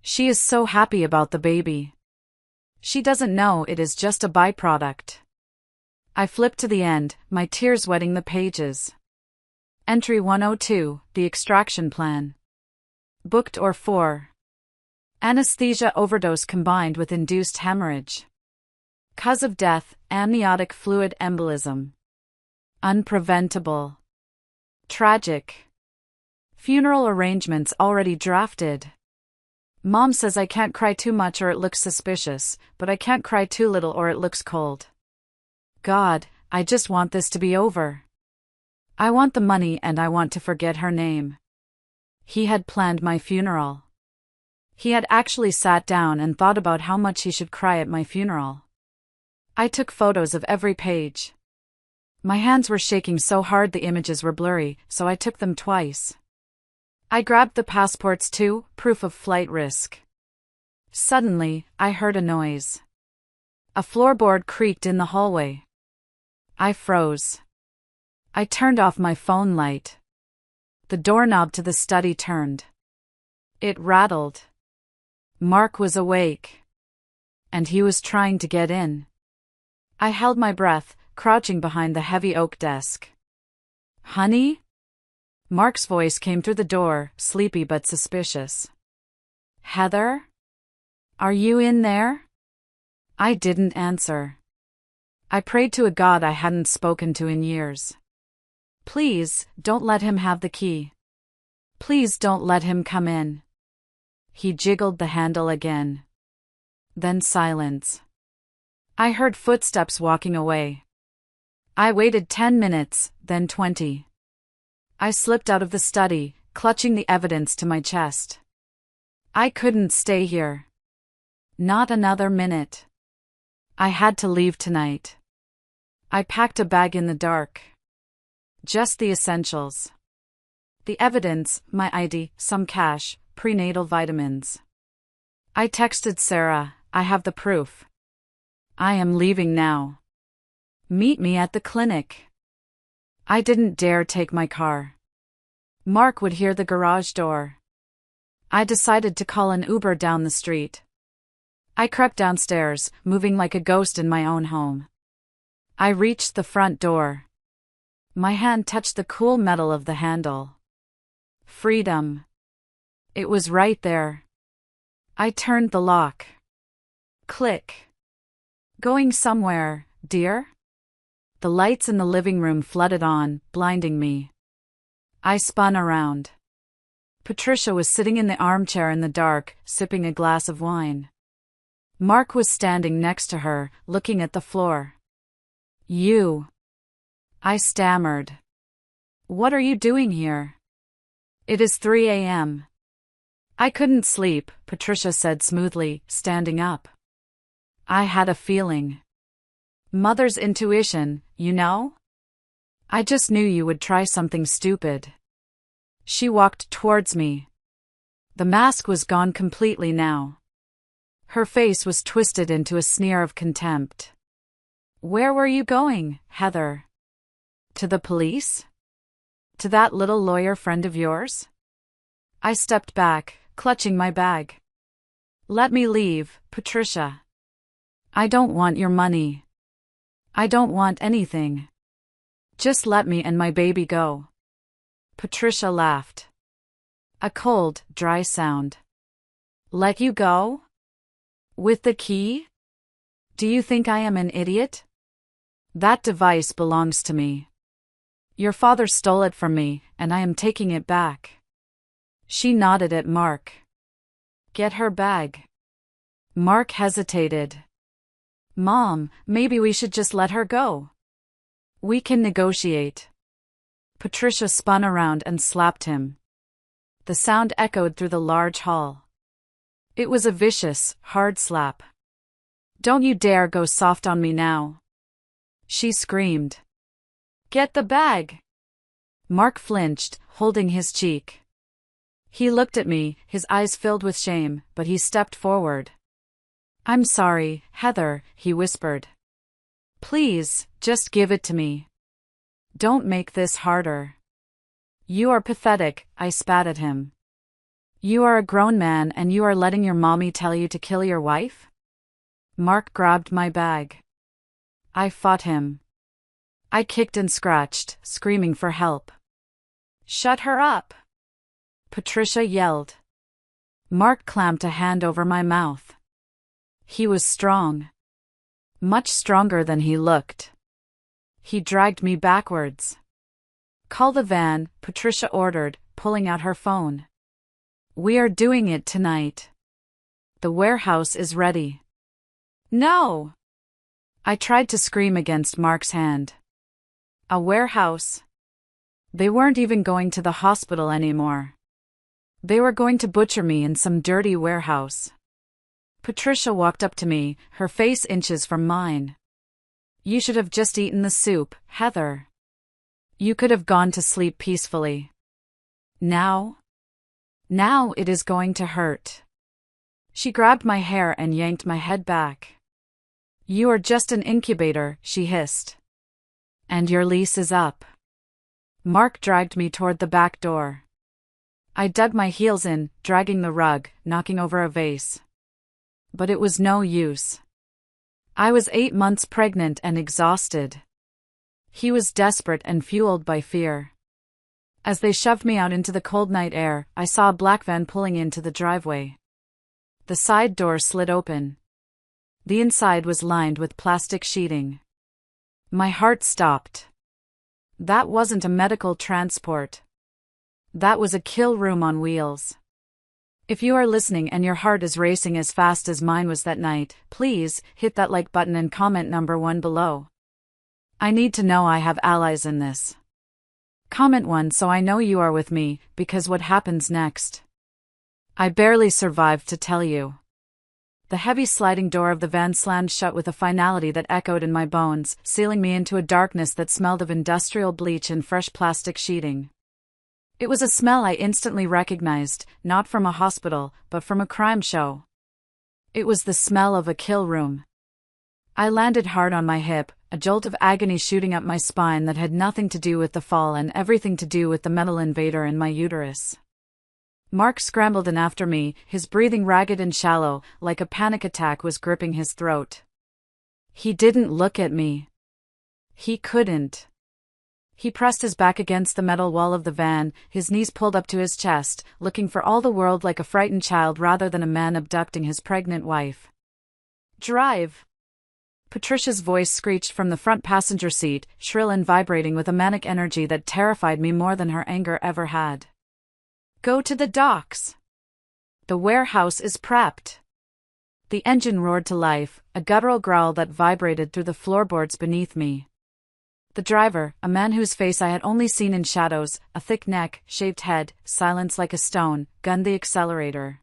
She is so happy about the baby. She doesn't know it is just a byproduct. I flip to the end, my tears wetting the pages. Entry 102, the extraction plan. Booked or 4. Anesthesia overdose combined with induced hemorrhage. Cause of death, amniotic fluid embolism. Unpreventable. Tragic. Funeral arrangements already drafted. Mom says I can't cry too much or it looks suspicious, but I can't cry too little or it looks cold. God, I just want this to be over. I want the money and I want to forget her name. He had planned my funeral. He had actually sat down and thought about how much he should cry at my funeral. I took photos of every page. My hands were shaking so hard the images were blurry, so I took them twice. I grabbed the passports too, proof of flight risk. Suddenly, I heard a noise. A floorboard creaked in the hallway. I froze. I turned off my phone light. The doorknob to the study turned. It rattled. Mark was awake. And he was trying to get in. I held my breath, crouching behind the heavy oak desk. Honey? Mark's voice came through the door, sleepy but suspicious. Heather? Are you in there? I didn't answer. I prayed to a God I hadn't spoken to in years. Please, don't let him have the key. Please don't let him come in. He jiggled the handle again. Then silence. I heard footsteps walking away. I waited 10 minutes, then 20. I slipped out of the study, clutching the evidence to my chest. I couldn't stay here. Not another minute. I had to leave tonight. I packed a bag in the dark. Just the essentials. The evidence, my ID, some cash, prenatal vitamins. I texted Sarah, I have the proof. I am leaving now. Meet me at the clinic. I didn't dare take my car. Mark would hear the garage door. I decided to call an Uber down the street. I crept downstairs, moving like a ghost in my own home. I reached the front door. My hand touched the cool metal of the handle. Freedom. It was right there. I turned the lock. Click. Going somewhere, dear? The lights in the living room flooded on, blinding me. I spun around. Patricia was sitting in the armchair in the dark, sipping a glass of wine. Mark was standing next to her, looking at the floor. You. I stammered. What are you doing here? It is 3 a.m. I couldn't sleep, Patricia said smoothly, standing up. I had a feeling. Mother's intuition, you know? I just knew you would try something stupid. She walked towards me. The mask was gone completely now. Her face was twisted into a sneer of contempt. Where were you going, Heather? To the police? To that little lawyer friend of yours? I stepped back, clutching my bag. Let me leave, Patricia. I don't want your money. I don't want anything. Just let me and my baby go. Patricia laughed. A cold, dry sound. Let you go? With the key? Do you think I am an idiot? That device belongs to me. Your father stole it from me, and I am taking it back. She nodded at Mark. Get her bag. Mark hesitated. Mom, maybe we should just let her go. We can negotiate. Patricia spun around and slapped him. The sound echoed through the large hall. It was a vicious, hard slap. Don't you dare go soft on me now. She screamed. Get the bag. Mark flinched, holding his cheek. He looked at me, his eyes filled with shame, but he stepped forward. I'm sorry, Heather, he whispered. Please, just give it to me. Don't make this harder. You are pathetic, I spat at him. You are a grown man and you are letting your mommy tell you to kill your wife? Mark grabbed my bag. I fought him. I kicked and scratched, screaming for help. Shut her up! Patricia yelled. Mark clamped a hand over my mouth. He was strong. Much stronger than he looked. He dragged me backwards. Call the van, Patricia ordered, pulling out her phone. We are doing it tonight. The warehouse is ready. No! I tried to scream against Mark's hand. A warehouse? They weren't even going to the hospital anymore. They were going to butcher me in some dirty warehouse. Patricia walked up to me, her face inches from mine. You should have just eaten the soup, Heather. You could have gone to sleep peacefully. Now? Now it is going to hurt. She grabbed my hair and yanked my head back. You are just an incubator, she hissed. And your lease is up. Mark dragged me toward the back door. I dug my heels in, dragging the rug, knocking over a vase. But it was no use. I was 8 months pregnant and exhausted. He was desperate and fueled by fear. As they shoved me out into the cold night air, I saw a black van pulling into the driveway. The side door slid open. The inside was lined with plastic sheeting. My heart stopped. That wasn't a medical transport. That was a kill room on wheels. If you are listening and your heart is racing as fast as mine was that night, please hit that like button and comment number 1 below. I need to know I have allies in this. Comment 1 so I know you are with me, because what happens next? I barely survived to tell you. The heavy sliding door of the van slammed shut with a finality that echoed in my bones, sealing me into a darkness that smelled of industrial bleach and fresh plastic sheeting. It was a smell I instantly recognized, not from a hospital, but from a crime show. It was the smell of a kill room. I landed hard on my hip, a jolt of agony shooting up my spine that had nothing to do with the fall and everything to do with the metal invader in my uterus. Mark scrambled in after me, his breathing ragged and shallow, like a panic attack was gripping his throat. He didn't look at me. He couldn't. He pressed his back against the metal wall of the van, his knees pulled up to his chest, looking for all the world like a frightened child rather than a man abducting his pregnant wife. "Drive!" Patricia's voice screeched from the front passenger seat, shrill and vibrating with a manic energy that terrified me more than her anger ever had. "Go to the docks. The warehouse is prepped." The engine roared to life, a guttural growl that vibrated through the floorboards beneath me. The driver, a man whose face I had only seen in shadows, a thick neck, shaved head, silence like a stone, gunned the accelerator.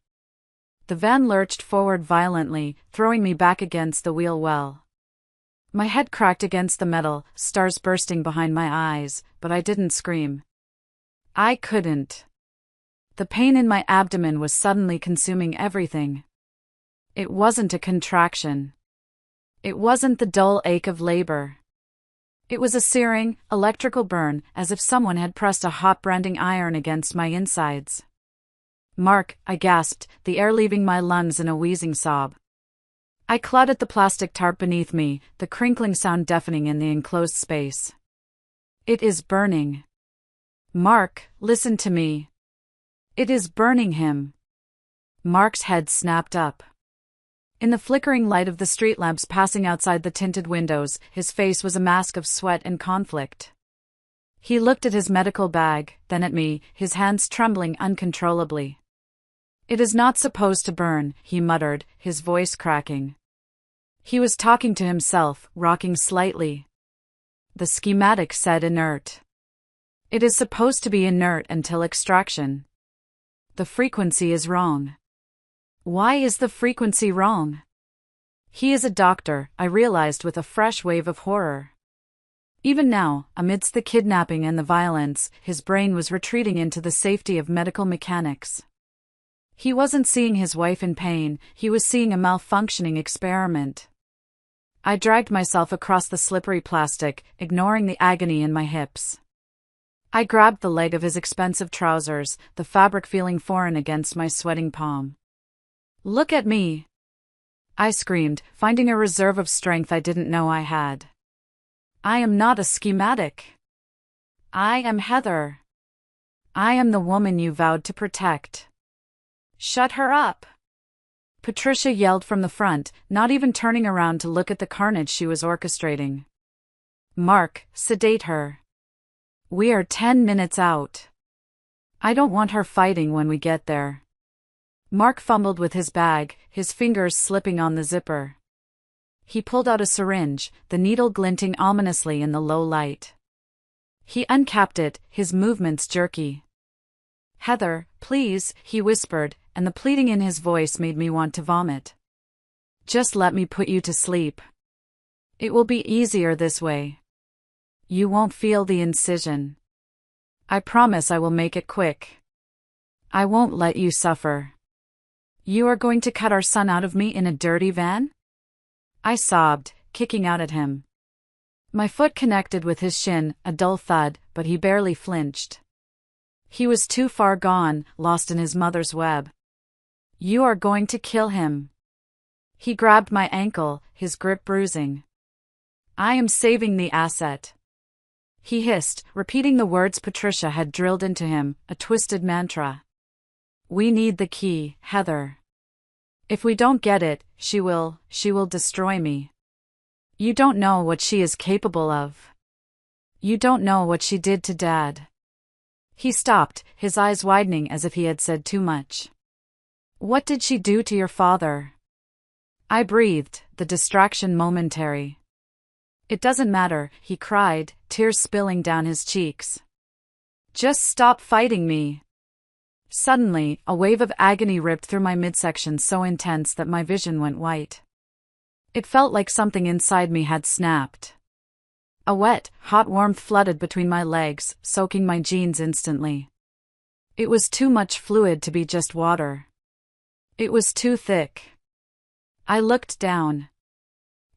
The van lurched forward violently, throwing me back against the wheel well. My head cracked against the metal, stars bursting behind my eyes, but I didn't scream. I couldn't. The pain in my abdomen was suddenly consuming everything. It wasn't a contraction. It wasn't the dull ache of labor. It was a searing, electrical burn, as if someone had pressed a hot branding iron against my insides. "Mark," I gasped, the air leaving my lungs in a wheezing sob. I clawed at the plastic tarp beneath me, the crinkling sound deafening in the enclosed space. "It is burning. Mark, listen to me. It is burning him." Mark's head snapped up. In the flickering light of the street lamps passing outside the tinted windows, his face was a mask of sweat and conflict. He looked at his medical bag, then at me, his hands trembling uncontrollably. "It is not supposed to burn," he muttered, his voice cracking. He was talking to himself, rocking slightly. The schematic said inert. It is supposed to be inert until extraction. The frequency is wrong. Why is the frequency wrong? He is a doctor, I realized with a fresh wave of horror. Even now, amidst the kidnapping and the violence, his brain was retreating into the safety of medical mechanics. He wasn't seeing his wife in pain, he was seeing a malfunctioning experiment. I dragged myself across the slippery plastic, ignoring the agony in my hips. I grabbed the leg of his expensive trousers, the fabric feeling foreign against my sweating palm. "Look at me!" I screamed, finding a reserve of strength I didn't know I had. "I am not a schematic. I am Heather. I am the woman you vowed to protect. Shut her up!" Patricia yelled from the front, not even turning around to look at the carnage she was orchestrating. "Mark, sedate her. We are 10 minutes out. I don't want her fighting when we get there." Mark fumbled with his bag, his fingers slipping on the zipper. He pulled out a syringe, the needle glinting ominously in the low light. He uncapped it, his movements jerky. "Heather, please," he whispered, and the pleading in his voice made me want to vomit. "Just let me put you to sleep. It will be easier this way. You won't feel the incision. I promise I will make it quick. I won't let you suffer. You are going to cut our son out of me in a dirty van?" I sobbed, kicking out at him. My foot connected with his shin, a dull thud, but he barely flinched. He was too far gone, lost in his mother's web. "You are going to kill him." He grabbed my ankle, his grip bruising. "I am saving the asset. He hissed, repeating the words Patricia had drilled into him, a twisted mantra. We need the key, Heather. If we don't get it, she will destroy me. You don't know what she is capable of. You don't know what she did to Dad. He stopped, his eyes widening as if he had said too much. What did she do to your father? I breathed, the distraction momentary. It doesn't matter, he cried, tears spilling down his cheeks. Just stop fighting me. Suddenly, a wave of agony ripped through my midsection so intense that my vision went white. It felt like something inside me had snapped. A wet, hot warmth flooded between my legs, soaking my jeans instantly. It was too much fluid to be just water. It was too thick. I looked down.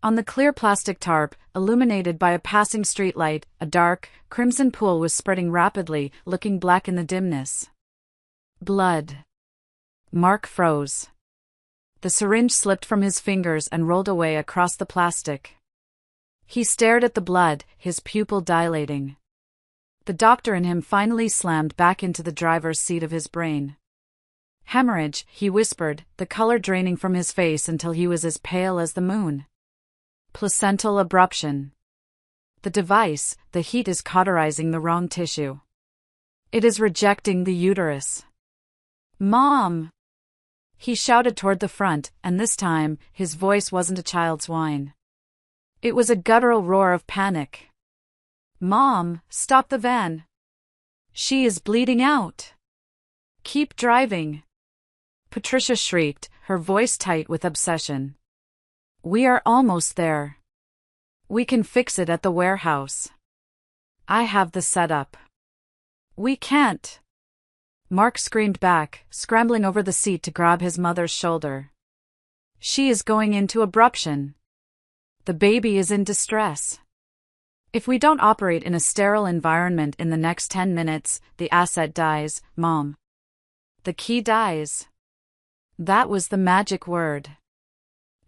On the clear plastic tarp, illuminated by a passing streetlight, a dark, crimson pool was spreading rapidly, looking black in the dimness. Blood. Mark froze. The syringe slipped from his fingers and rolled away across the plastic. He stared at the blood, his pupil dilating. The doctor in him finally slammed back into the driver's seat of his brain. Hemorrhage, he whispered, the color draining from his face until he was as pale as the moon. Placental abruption. The device, the heat is cauterizing the wrong tissue. It is rejecting the uterus. Mom! He shouted toward the front, and this time, his voice wasn't a child's whine. It was a guttural roar of panic. Mom, stop the van. She is bleeding out. Keep driving. Patricia shrieked, her voice tight with obsession. We are almost there. We can fix it at the warehouse. I have the setup. We can't. Mark screamed back, scrambling over the seat to grab his mother's shoulder. She is going into abruption. The baby is in distress. If we don't operate in a sterile environment in the next 10 minutes, the asset dies, Mom. The key dies. That was the magic word.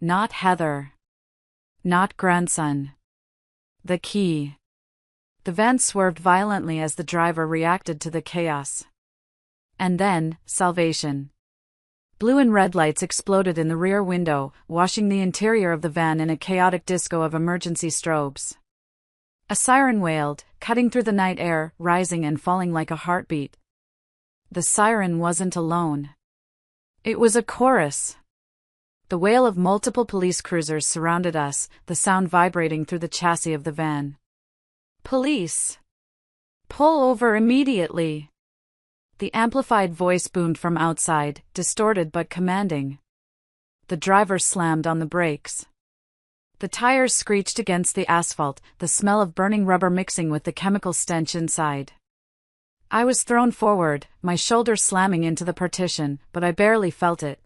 Not Heather. Not grandson. The key. The van swerved violently as the driver reacted to the chaos. And then, salvation. Blue and red lights exploded in the rear window, washing the interior of the van in a chaotic disco of emergency strobes. A siren wailed, cutting through the night air, rising and falling like a heartbeat. The siren wasn't alone. It was a chorus. The wail of multiple police cruisers surrounded us, the sound vibrating through the chassis of the van. Police! Pull over immediately! The amplified voice boomed from outside, distorted but commanding. The driver slammed on the brakes. The tires screeched against the asphalt, the smell of burning rubber mixing with the chemical stench inside. I was thrown forward, my shoulder slamming into the partition, but I barely felt it.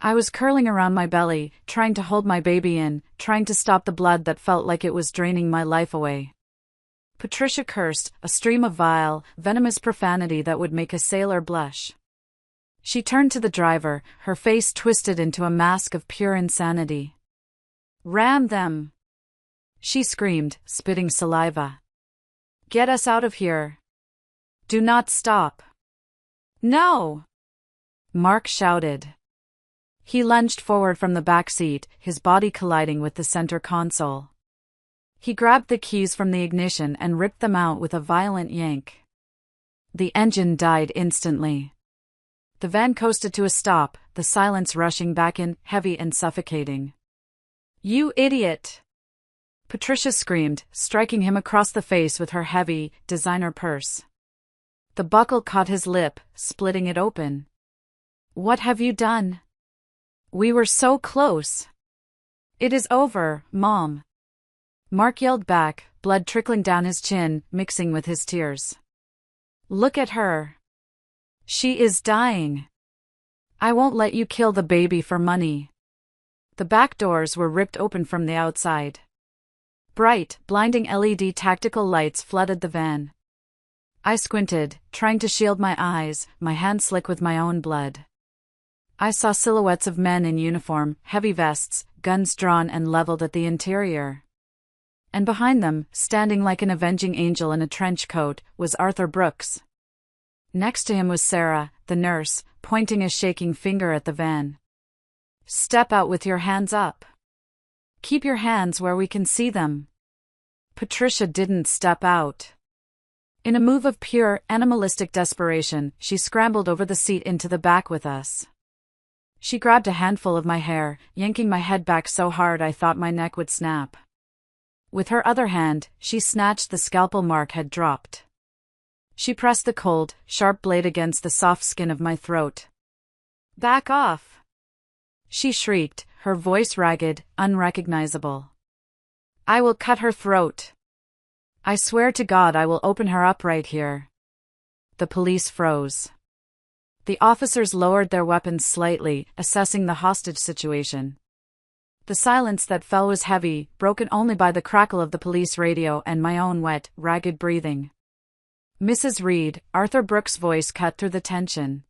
I was curling around my belly, trying to hold my baby in, trying to stop the blood that felt like it was draining my life away. Patricia cursed, a stream of vile, venomous profanity that would make a sailor blush. She turned to the driver, her face twisted into a mask of pure insanity. Ram them! She screamed, spitting saliva. Get us out of here! Do not stop! No! Mark shouted. He lunged forward from the back seat, his body colliding with the center console. He grabbed the keys from the ignition and ripped them out with a violent yank. The engine died instantly. The van coasted to a stop, the silence rushing back in, heavy and suffocating. You idiot! Patricia screamed, striking him across the face with her heavy, designer purse. The buckle caught his lip, splitting it open. What have you done? We were so close. It is over, Mom. Mark yelled back, blood trickling down his chin, mixing with his tears. Look at her. She is dying. I won't let you kill the baby for money. The back doors were ripped open from the outside. Bright, blinding LED tactical lights flooded the van. I squinted, trying to shield my eyes, my hands slick with my own blood. I saw silhouettes of men in uniform, heavy vests, guns drawn and leveled at the interior. And behind them, standing like an avenging angel in a trench coat, was Arthur Brooks. Next to him was Sarah, the nurse, pointing a shaking finger at the van. "Step out with your hands up. Keep your hands where we can see them." Patricia didn't step out. In a move of pure, animalistic desperation, she scrambled over the seat into the back with us. She grabbed a handful of my hair, yanking my head back so hard I thought my neck would snap. With her other hand, she snatched the scalpel Mark had dropped. She pressed the cold, sharp blade against the soft skin of my throat. "Back off!" she shrieked, her voice ragged, unrecognizable. "I will cut her throat. I swear to God I will open her up right here." The police froze. The officers lowered their weapons slightly, assessing the hostage situation. The silence that fell was heavy, broken only by the crackle of the police radio and my own wet, ragged breathing. "Mrs. Reed," Arthur Brooks' voice cut through the tension.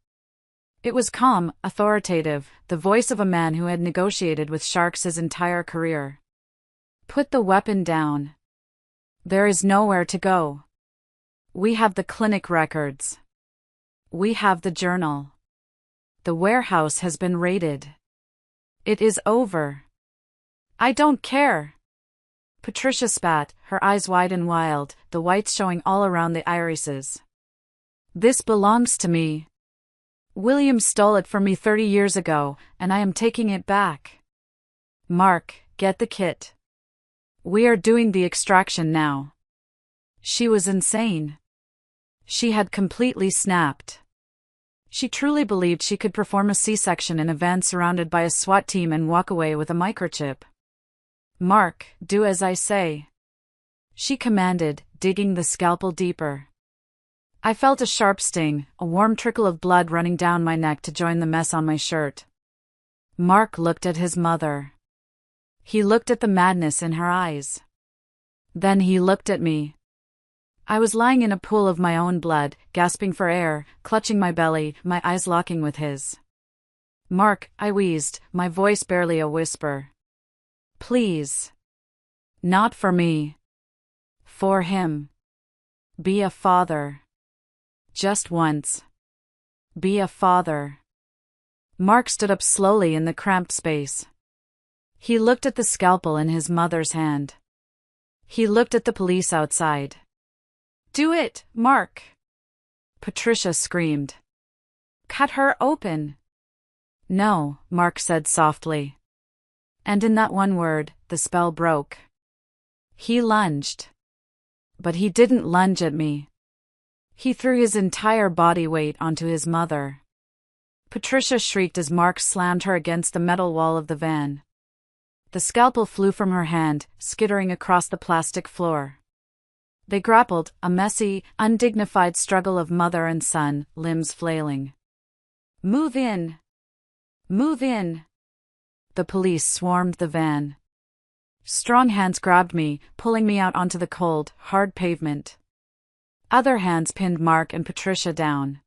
It was calm, authoritative, the voice of a man who had negotiated with sharks his entire career. "Put the weapon down. There is nowhere to go. We have the clinic records. We have the journal. The warehouse has been raided. It is over." "I don't care." Patricia spat, her eyes wide and wild, the whites showing all around the irises. "This belongs to me. William stole it from me 30 years ago, and I am taking it back. Mark, get the kit. We are doing the extraction now." She was insane. She had completely snapped. She truly believed she could perform a C-section in a van surrounded by a SWAT team and walk away with a microchip. "Mark, do as I say," she commanded, digging the scalpel deeper. I felt a sharp sting, a warm trickle of blood running down my neck to join the mess on my shirt. Mark looked at his mother. He looked at the madness in her eyes. Then he looked at me. I was lying in a pool of my own blood, gasping for air, clutching my belly, my eyes locking with his. "Mark," I wheezed, my voice barely a whisper. "Please. Not for me. For him. Be a father. Just once. Be a father." Mark stood up slowly in the cramped space. He looked at the scalpel in his mother's hand. He looked at the police outside. "Do it, Mark!" Patricia screamed. "Cut her open!" "No," Mark said softly. And in that one word, the spell broke. He lunged. But he didn't lunge at me. He threw his entire body weight onto his mother. Patricia shrieked as Mark slammed her against the metal wall of the van. The scalpel flew from her hand, skittering across the plastic floor. They grappled, a messy, undignified struggle of mother and son, limbs flailing. "Move in! Move in!" The police swarmed the van. Strong hands grabbed me, pulling me out onto the cold, hard pavement. Other hands pinned Mark and Patricia down.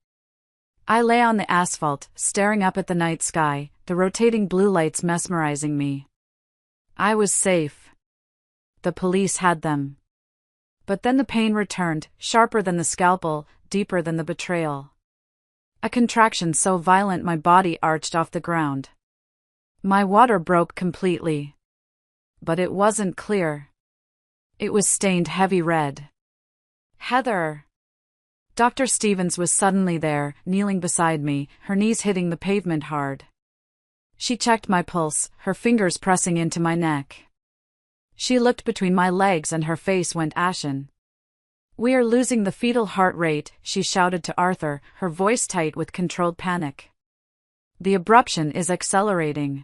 I lay on the asphalt, staring up at the night sky, the rotating blue lights mesmerizing me. I was safe. The police had them. But then the pain returned, sharper than the scalpel, deeper than the betrayal. A contraction so violent my body arched off the ground. My water broke completely. But it wasn't clear. It was stained heavy red. "Heather!" Dr. Stevens was suddenly there, kneeling beside me, her knees hitting the pavement hard. She checked my pulse, her fingers pressing into my neck. She looked between my legs and her face went ashen. "We are losing the fetal heart rate," she shouted to Arthur, her voice tight with controlled panic. "The abruption is accelerating.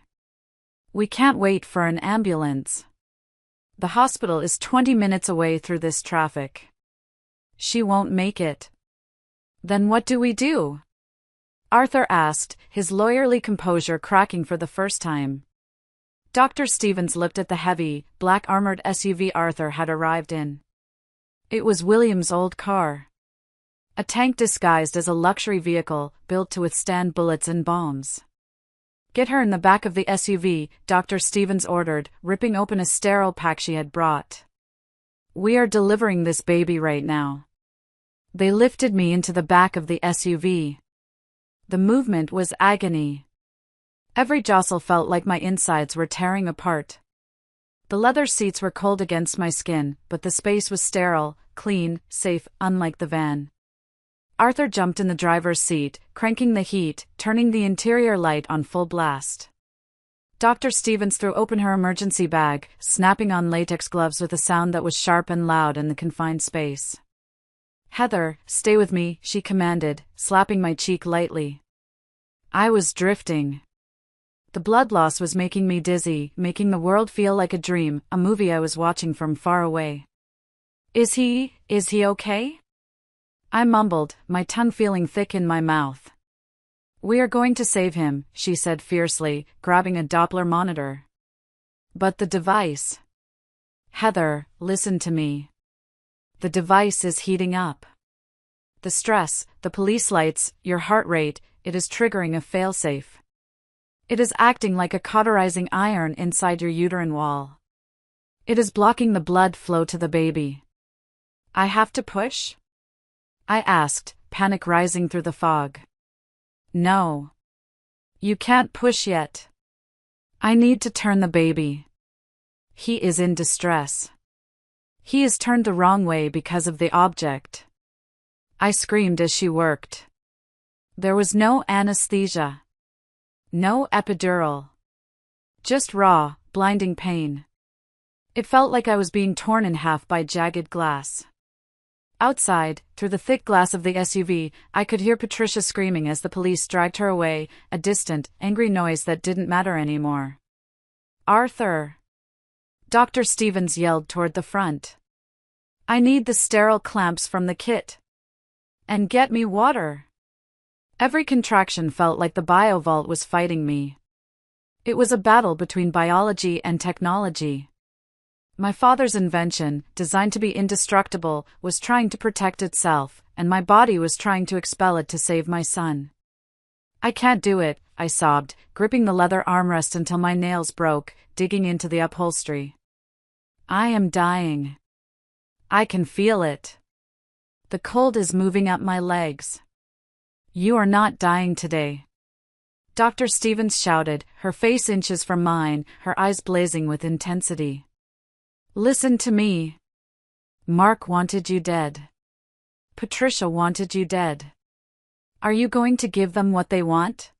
We can't wait for an ambulance. The hospital is 20 minutes away through this traffic. She won't make it." "Then what do we do?" Arthur asked, his lawyerly composure cracking for the first time. Dr. Stevens looked at the heavy, black-armored SUV Arthur had arrived in. It was William's old car. A tank disguised as a luxury vehicle, built to withstand bullets and bombs. "Get her in the back of the SUV," Dr. Stevens ordered, ripping open a sterile pack she had brought. We are delivering this baby right now. They lifted me into the back of the SUV. The movement was agony. Every jostle felt like my insides were tearing apart. The leather seats were cold against my skin, but the space was sterile, clean, safe, unlike the van. Arthur jumped in the driver's seat, cranking the heat, turning the interior light on full blast. Dr. Stevens threw open her emergency bag, snapping on latex gloves with a sound that was sharp and loud in the confined space. "Heather, stay with me," she commanded, slapping my cheek lightly. I was drifting. The blood loss was making me dizzy, making the world feel like a dream, a movie I was watching from far away. Is he okay?" I mumbled, my tongue feeling thick in my mouth. "We are going to save him," she said fiercely, grabbing a Doppler monitor. "But the device." "Heather, listen to me. The device is heating up. The stress, the police lights, your heart rate, it is triggering a failsafe. It is acting like a cauterizing iron inside your uterine wall. It is blocking the blood flow to the baby." "I have to push?" I asked, panic rising through the fog. "No. You can't push yet. I need to turn the baby. He is in distress. He is turned the wrong way because of the object." I screamed as she worked. There was no anesthesia. No epidural. Just raw, blinding pain. It felt like I was being torn in half by jagged glass. Outside, through the thick glass of the SUV, I could hear Patricia screaming as the police dragged her away, a distant, angry noise that didn't matter anymore. "Arthur!" Dr. Stevens yelled toward the front. "I need the sterile clamps from the kit. And get me water." Every contraction felt like the biovault was fighting me. It was a battle between biology and technology. My father's invention, designed to be indestructible, was trying to protect itself, and my body was trying to expel it to save my son. "I can't do it," I sobbed, gripping the leather armrest until my nails broke, digging into the upholstery. "I am dying. I can feel it. The cold is moving up my legs." "You are not dying today," Dr. Stevens shouted, her face inches from mine, her eyes blazing with intensity. "Listen to me. Mark wanted you dead. Patricia wanted you dead. Are you going to give them what they want?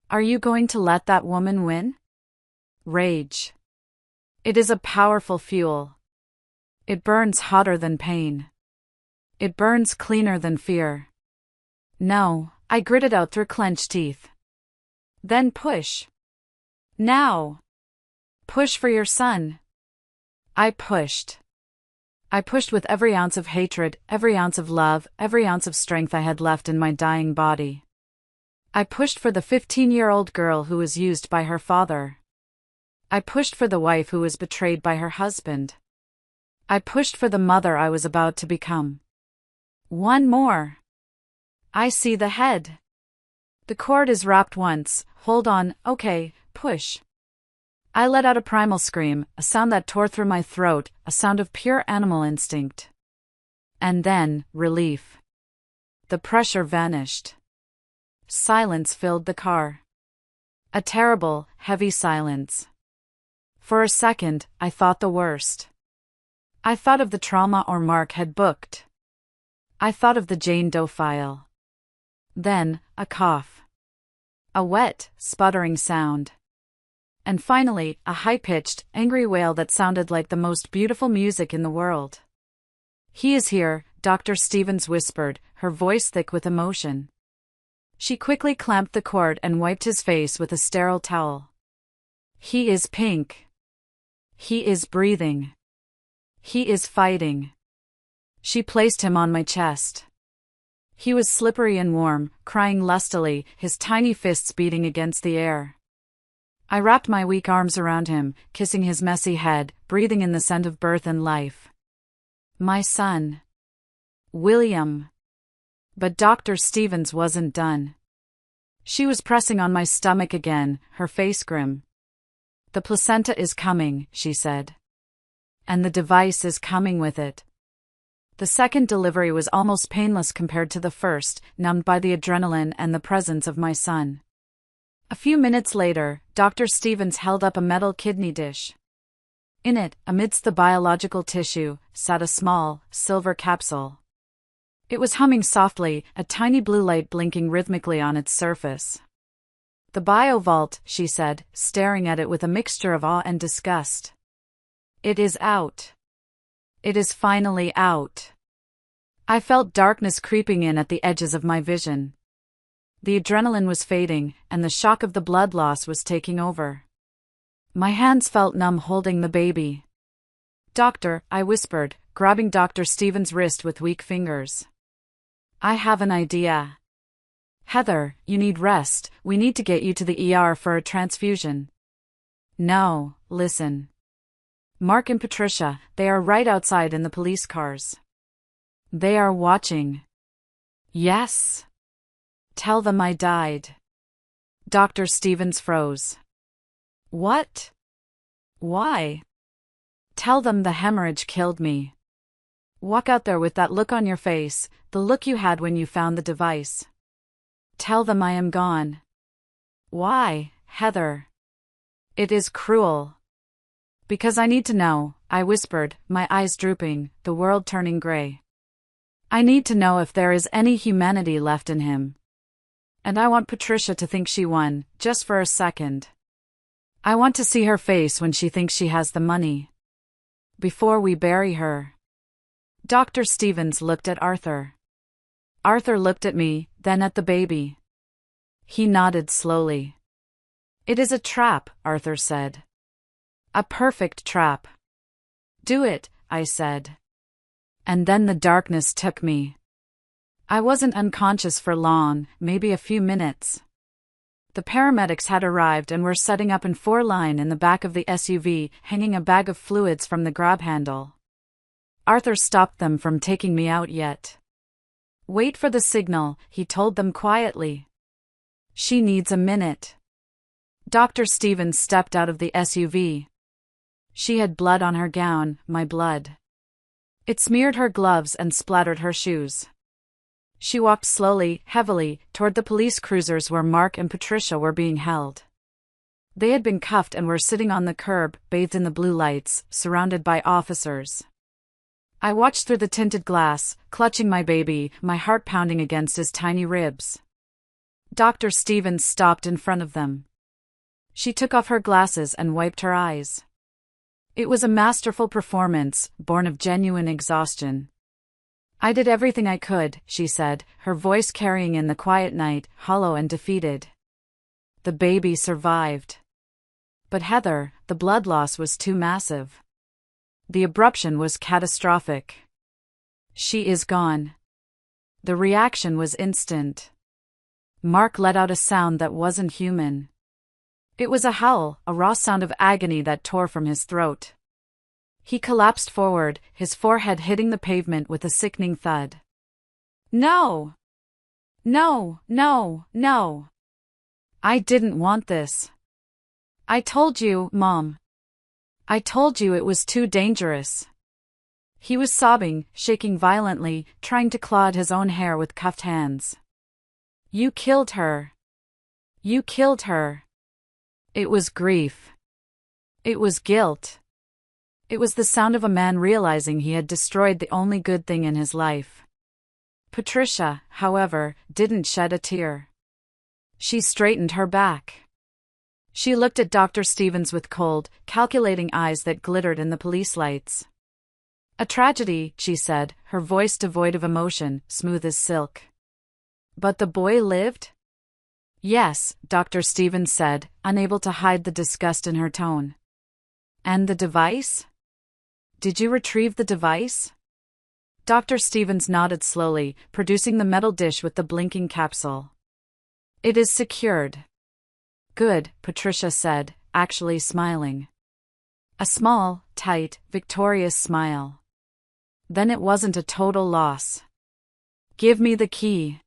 Are you going to let that woman win?" Rage. It is a powerful fuel. It burns hotter than pain. It burns cleaner than fear. "No," I gritted out through clenched teeth. "Then push. Now. Push for your son." I pushed. I pushed with every ounce of hatred, every ounce of love, every ounce of strength I had left in my dying body. I pushed for the 15-year-old girl who was used by her father. I pushed for the wife who was betrayed by her husband. I pushed for the mother I was about to become. One more. I see the head. The cord is wrapped once. Hold on, okay, push. I let out a primal scream, a sound that tore through my throat, a sound of pure animal instinct. And then, relief. The pressure vanished. Silence filled the car. A terrible, heavy silence. For a second, I thought the worst. I thought of the trauma Mark had booked. I thought of the Jane Doe file. Then, a cough. A wet, sputtering sound. And finally, a high-pitched, angry wail that sounded like the most beautiful music in the world. "He is here," Dr. Stevens whispered, her voice thick with emotion. She quickly clamped the cord and wiped his face with a sterile towel. "He is pink. He is breathing. He is fighting." She placed him on my chest. He was slippery and warm, crying lustily, his tiny fists beating against the air. I wrapped my weak arms around him, kissing his messy head, breathing in the scent of birth and life. My son. William. But Dr. Stevens wasn't done. She was pressing on my stomach again, her face grim. "The placenta is coming," she said. And the device is coming with it. The second delivery was almost painless compared to the first, numbed by the adrenaline and the presence of my son. A few minutes later, Dr. Stevens held up a metal kidney dish. In it, amidst the biological tissue, sat a small, silver capsule. It was humming softly, a tiny blue light blinking rhythmically on its surface. "The BioVault," she said, staring at it with a mixture of awe and disgust. "It is out. It is finally out." I felt darkness creeping in at the edges of my vision. The adrenaline was fading, and the shock of the blood loss was taking over. My hands felt numb holding the baby. "Doctor," I whispered, grabbing Dr. Stevens' wrist with weak fingers. "I have an idea." "Heather, you need rest, we need to get you to the ER for a transfusion." "No, listen. Mark and Patricia, they are right outside in the police cars. They are watching." "Yes. Tell them I died." Dr. Stevens froze. "What? Why?" "Tell them the hemorrhage killed me. Walk out there with that look on your face, the look you had when you found the device. Tell them I am gone." "Why, Heather? It is cruel." "Because I need to know," I whispered, my eyes drooping, the world turning gray. "I need to know if there is any humanity left in him. And I want Patricia to think she won, just for a second. I want to see her face when she thinks she has the money. Before we bury her." Dr. Stevens looked at Arthur. Arthur looked at me, then at the baby. He nodded slowly. "It is a trap," Arthur said. "A perfect trap." "Do it," I said. And then the darkness took me. I wasn't unconscious for long, maybe a few minutes. The paramedics had arrived and were setting up in 4-line in the back of the SUV, hanging a bag of fluids from the grab handle. Arthur stopped them from taking me out yet. "Wait for the signal," he told them quietly. "She needs a minute." Dr. Stevens stepped out of the SUV. She had blood on her gown, my blood. It smeared her gloves and splattered her shoes. She walked slowly, heavily, toward the police cruisers where Mark and Patricia were being held. They had been cuffed and were sitting on the curb, bathed in the blue lights, surrounded by officers. I watched through the tinted glass, clutching my baby, my heart pounding against his tiny ribs. Dr. Stevens stopped in front of them. She took off her glasses and wiped her eyes. It was a masterful performance, born of genuine exhaustion. "I did everything I could," she said, her voice carrying in the quiet night, hollow and defeated. "The baby survived. But Heather, the blood loss was too massive. The abruption was catastrophic. She is gone." The reaction was instant. Mark let out a sound that wasn't human. It was a howl, a raw sound of agony that tore from his throat. He collapsed forward, his forehead hitting the pavement with a sickening thud. "No! No, no, no! I didn't want this. I told you, Mom. I told you it was too dangerous." He was sobbing, shaking violently, trying to claw at his own hair with cuffed hands. "You killed her. You killed her." It was grief. It was guilt. It was the sound of a man realizing he had destroyed the only good thing in his life. Patricia, however, didn't shed a tear. She straightened her back. She looked at Dr. Stevens with cold, calculating eyes that glittered in the police lights. "A tragedy," she said, her voice devoid of emotion, smooth as silk. "But the boy lived?" "Yes," Dr. Stevens said, unable to hide the disgust in her tone. "And the device? Did you retrieve the device?" Dr. Stevens nodded slowly, producing the metal dish with the blinking capsule. "It is secured." "Good," Patricia said, actually smiling. A small, tight, victorious smile. "Then it wasn't a total loss. Give me the key.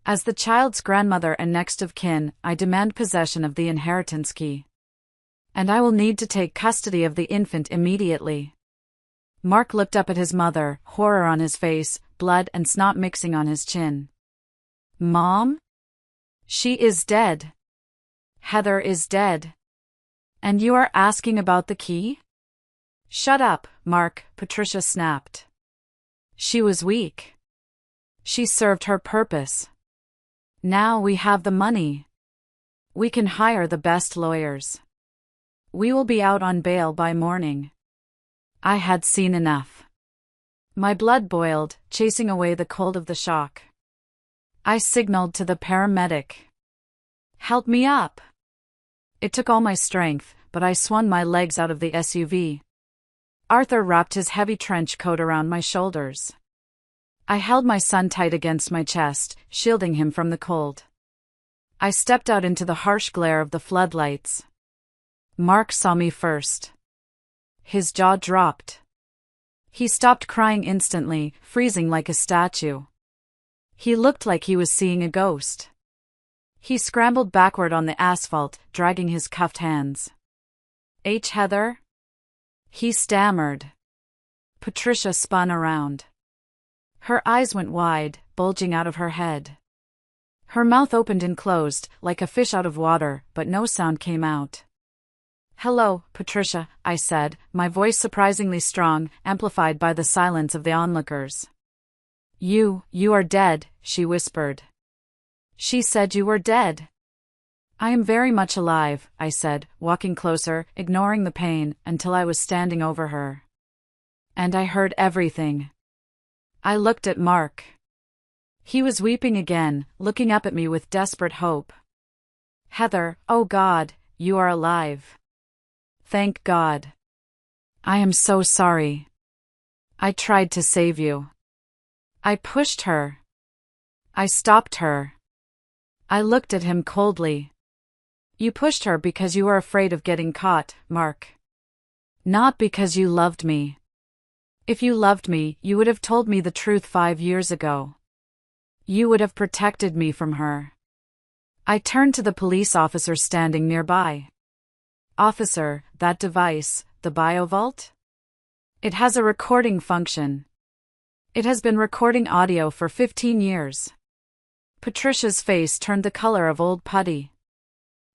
As the child's grandmother and next of kin, I demand possession of the inheritance key. And I will need to take custody of the infant immediately." Mark looked up at his mother, horror on his face, blood and snot mixing on his chin. Mom? She is dead. Heather is dead. And you are asking about the key? Shut up, Mark, Patricia snapped. She was weak. She served her purpose. Now we have the money. We can hire the best lawyers. We will be out on bail by morning. I had seen enough. My blood boiled, chasing away the cold of the shock. I signaled to the paramedic. Help me up. It took all my strength, but I swung my legs out of the SUV. Arthur wrapped his heavy trench coat around my shoulders. I held my son tight against my chest, shielding him from the cold. I stepped out into the harsh glare of the floodlights. Mark saw me first. His jaw dropped. He stopped crying instantly, freezing like a statue. He looked like he was seeing a ghost. He scrambled backward on the asphalt, dragging his cuffed hands. Heather? He stammered. Patricia spun around. Her eyes went wide, bulging out of her head. Her mouth opened and closed, like a fish out of water, but no sound came out. Hello, Patricia, I said, my voice surprisingly strong, amplified by the silence of the onlookers. You are dead, she whispered. She said you were dead. I am very much alive, I said, walking closer, ignoring the pain, until I was standing over her. And I heard everything. I looked at Mark. He was weeping again, looking up at me with desperate hope. Heather, oh God, you are alive. Thank God. I am so sorry. I tried to save you. I pushed her. I stopped her. I looked at him coldly. You pushed her because you were afraid of getting caught, Mark. Not because you loved me. If you loved me, you would have told me the truth 5 years ago. You would have protected me from her. I turned to the police officer standing nearby. Officer, that device, the BioVault? It has a recording function. It has been recording audio for 15 years. Patricia's face turned the color of old putty.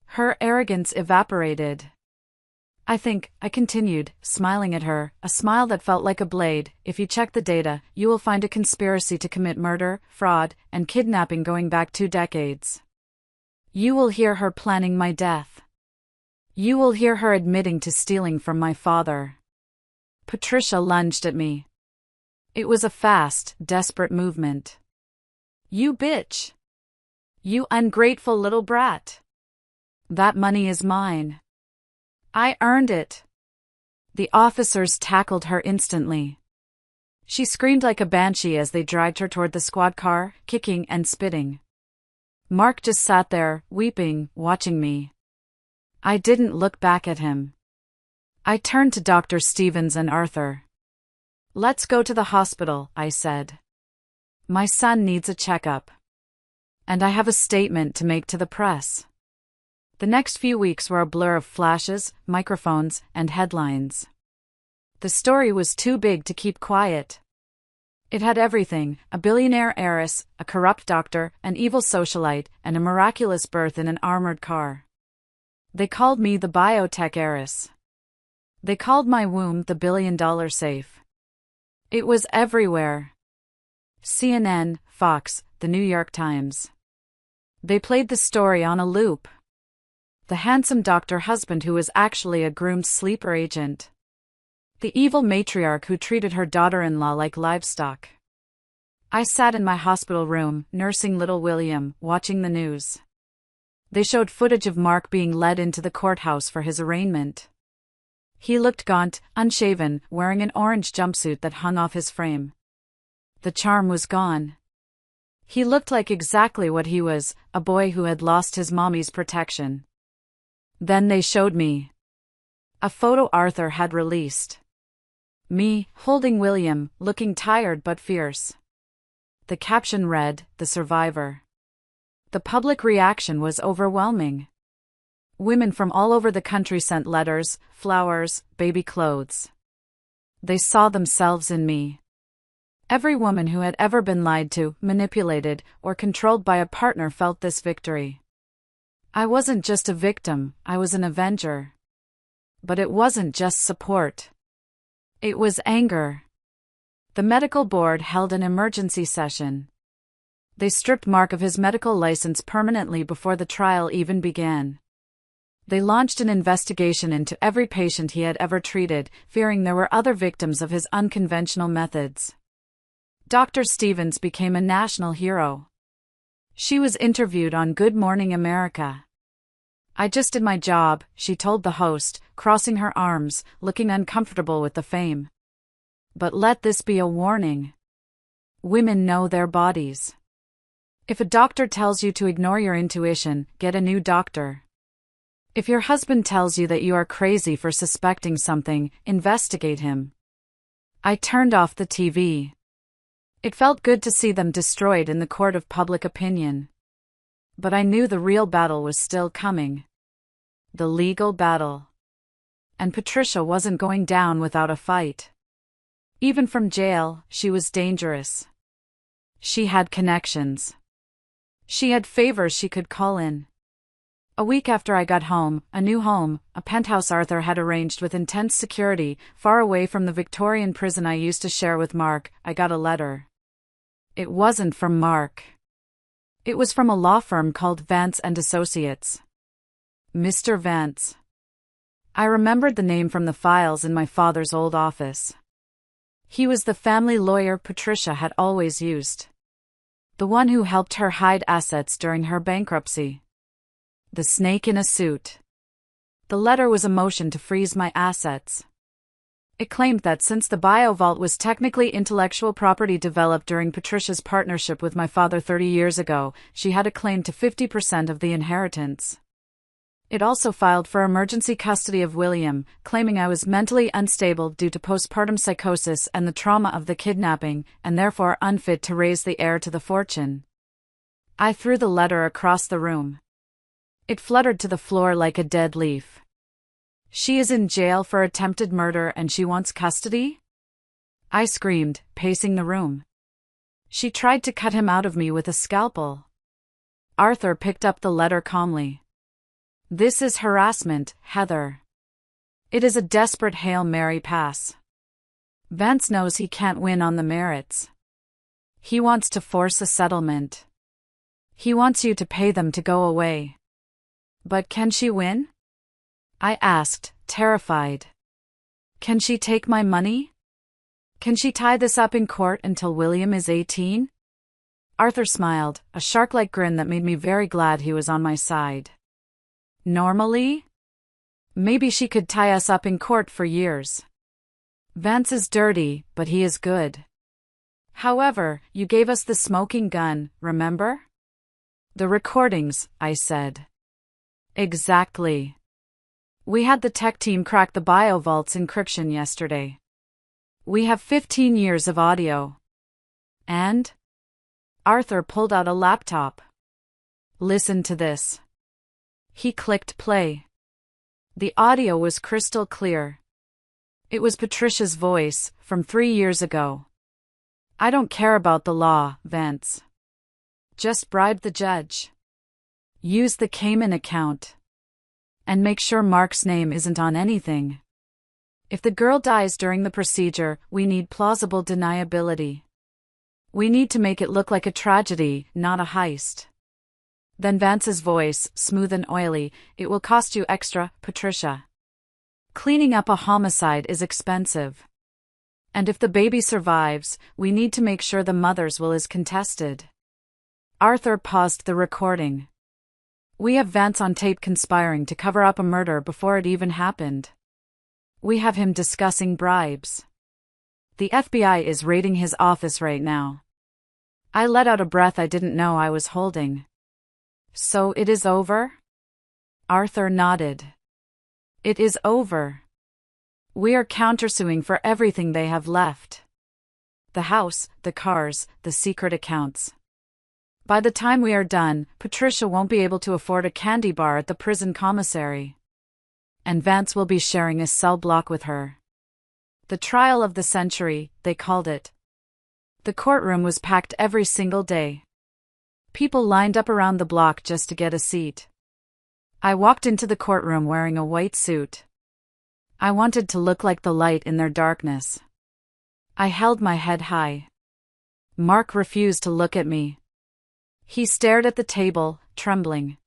Her arrogance evaporated. I continued, smiling at her, a smile that felt like a blade. If you check the data, you will find a conspiracy to commit murder, fraud, and kidnapping going back 2 decades. You will hear her planning my death. You will hear her admitting to stealing from my father. Patricia lunged at me. It was a fast, desperate movement. You bitch. You ungrateful little brat. That money is mine. I earned it. The officers tackled her instantly. She screamed like a banshee as they dragged her toward the squad car, kicking and spitting. Mark just sat there, weeping, watching me. I didn't look back at him. I turned to Dr. Stevens and Arthur. Let's go to the hospital, I said. My son needs a checkup. And I have a statement to make to the press. The next few weeks were a blur of flashes, microphones, and headlines. The story was too big to keep quiet. It had everything: a billionaire heiress, a corrupt doctor, an evil socialite, and a miraculous birth in an armored car. They called me the biotech heiress. They called my womb the billion-dollar safe. It was everywhere. CNN, Fox, the New York Times. They played the story on a loop. The handsome doctor husband who was actually a groomed sleeper agent. The evil matriarch who treated her daughter-in-law like livestock. I sat in my hospital room, nursing little William, watching the news. They showed footage of Mark being led into the courthouse for his arraignment. He looked gaunt, unshaven, wearing an orange jumpsuit that hung off his frame. The charm was gone. He looked like exactly what he was, a boy who had lost his mommy's protection. Then they showed me a photo Arthur had released. Me, holding William, looking tired but fierce. The caption read, "The Survivor." The public reaction was overwhelming. Women from all over the country sent letters, flowers, baby clothes. They saw themselves in me. Every woman who had ever been lied to, manipulated, or controlled by a partner felt this victory. I wasn't just a victim, I was an avenger. But it wasn't just support. It was anger. The medical board held an emergency session. They stripped Mark of his medical license permanently before the trial even began. They launched an investigation into every patient he had ever treated, fearing there were other victims of his unconventional methods. Dr. Stevens became a national hero. She was interviewed on Good Morning America. I just did my job, she told the host, crossing her arms, looking uncomfortable with the fame. But let this be a warning. Women know their bodies. If a doctor tells you to ignore your intuition, get a new doctor. If your husband tells you that you are crazy for suspecting something, investigate him. I turned off the TV. It felt good to see them destroyed in the court of public opinion. But I knew the real battle was still coming. The legal battle. And Patricia wasn't going down without a fight. Even from jail, she was dangerous. She had connections. She had favors she could call in. A week after I got home, a new home, a penthouse Arthur had arranged with intense security, far away from the Victorian prison I used to share with Mark, I got a letter. It wasn't from Mark. It was from a law firm called Vance and Associates. Mr. Vance. I remembered the name from the files in my father's old office. He was the family lawyer Patricia had always used. The one who helped her hide assets during her bankruptcy. The snake in a suit. The letter was a motion to freeze my assets. It claimed that since the BioVault was technically intellectual property developed during Patricia's partnership with my father 30 years ago, she had a claim to 50% of the inheritance. It also filed for emergency custody of William, claiming I was mentally unstable due to postpartum psychosis and the trauma of the kidnapping, and therefore unfit to raise the heir to the fortune. I threw the letter across the room. It fluttered to the floor like a dead leaf. She is in jail for attempted murder and she wants custody? I screamed, pacing the room. She tried to cut him out of me with a scalpel. Arthur picked up the letter calmly. This is harassment, Heather. It is a desperate Hail Mary pass. Vance knows he can't win on the merits. He wants to force a settlement. He wants you to pay them to go away. But can she win? I asked, terrified. Can she take my money? Can she tie this up in court until William is 18? Arthur smiled, a shark-like grin that made me very glad he was on my side. Normally? Maybe she could tie us up in court for years. Vance is dirty, but he is good. However, you gave us the smoking gun, remember? The recordings, I said. Exactly. We had the tech team crack the BioVault's encryption yesterday. We have 15 years of audio. And? Arthur pulled out a laptop. Listen to this. He clicked play. The audio was crystal clear. It was Patricia's voice, from 3 years ago. I don't care about the law, Vance. Just bribe the judge. Use the Cayman account. And make sure Mark's name isn't on anything. If the girl dies during the procedure, we need plausible deniability. We need to make it look like a tragedy, not a heist. Then Vance's voice, smooth and oily, it will cost you extra, Patricia. Cleaning up a homicide is expensive. And if the baby survives, we need to make sure the mother's will is contested. Arthur paused the recording. We have Vance on tape conspiring to cover up a murder before it even happened. We have him discussing bribes. The FBI is raiding his office right now. I let out a breath I didn't know I was holding. So it is over? Arthur nodded. It is over. We are countersuing for everything they have left. The house, the cars, the secret accounts. By the time we are done, Patricia won't be able to afford a candy bar at the prison commissary. And Vance will be sharing a cell block with her. The trial of the century, they called it. The courtroom was packed every single day. People lined up around the block just to get a seat. I walked into the courtroom wearing a white suit. I wanted to look like the light in their darkness. I held my head high. Mark refused to look at me. He stared at the table, trembling.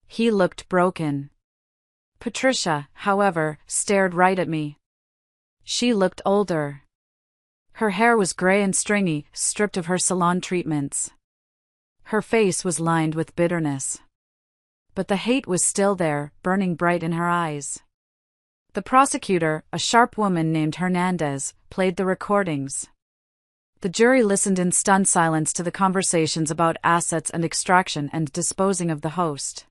He looked broken. Patricia, however, stared right at me. She looked older. Her hair was gray and stringy, stripped of her salon treatments. Her face was lined with bitterness. But the hate was still there, burning bright in her eyes. The prosecutor, a sharp woman named Hernandez, played the recordings. The jury listened in stunned silence to the conversations about assets and extraction and disposing of the host.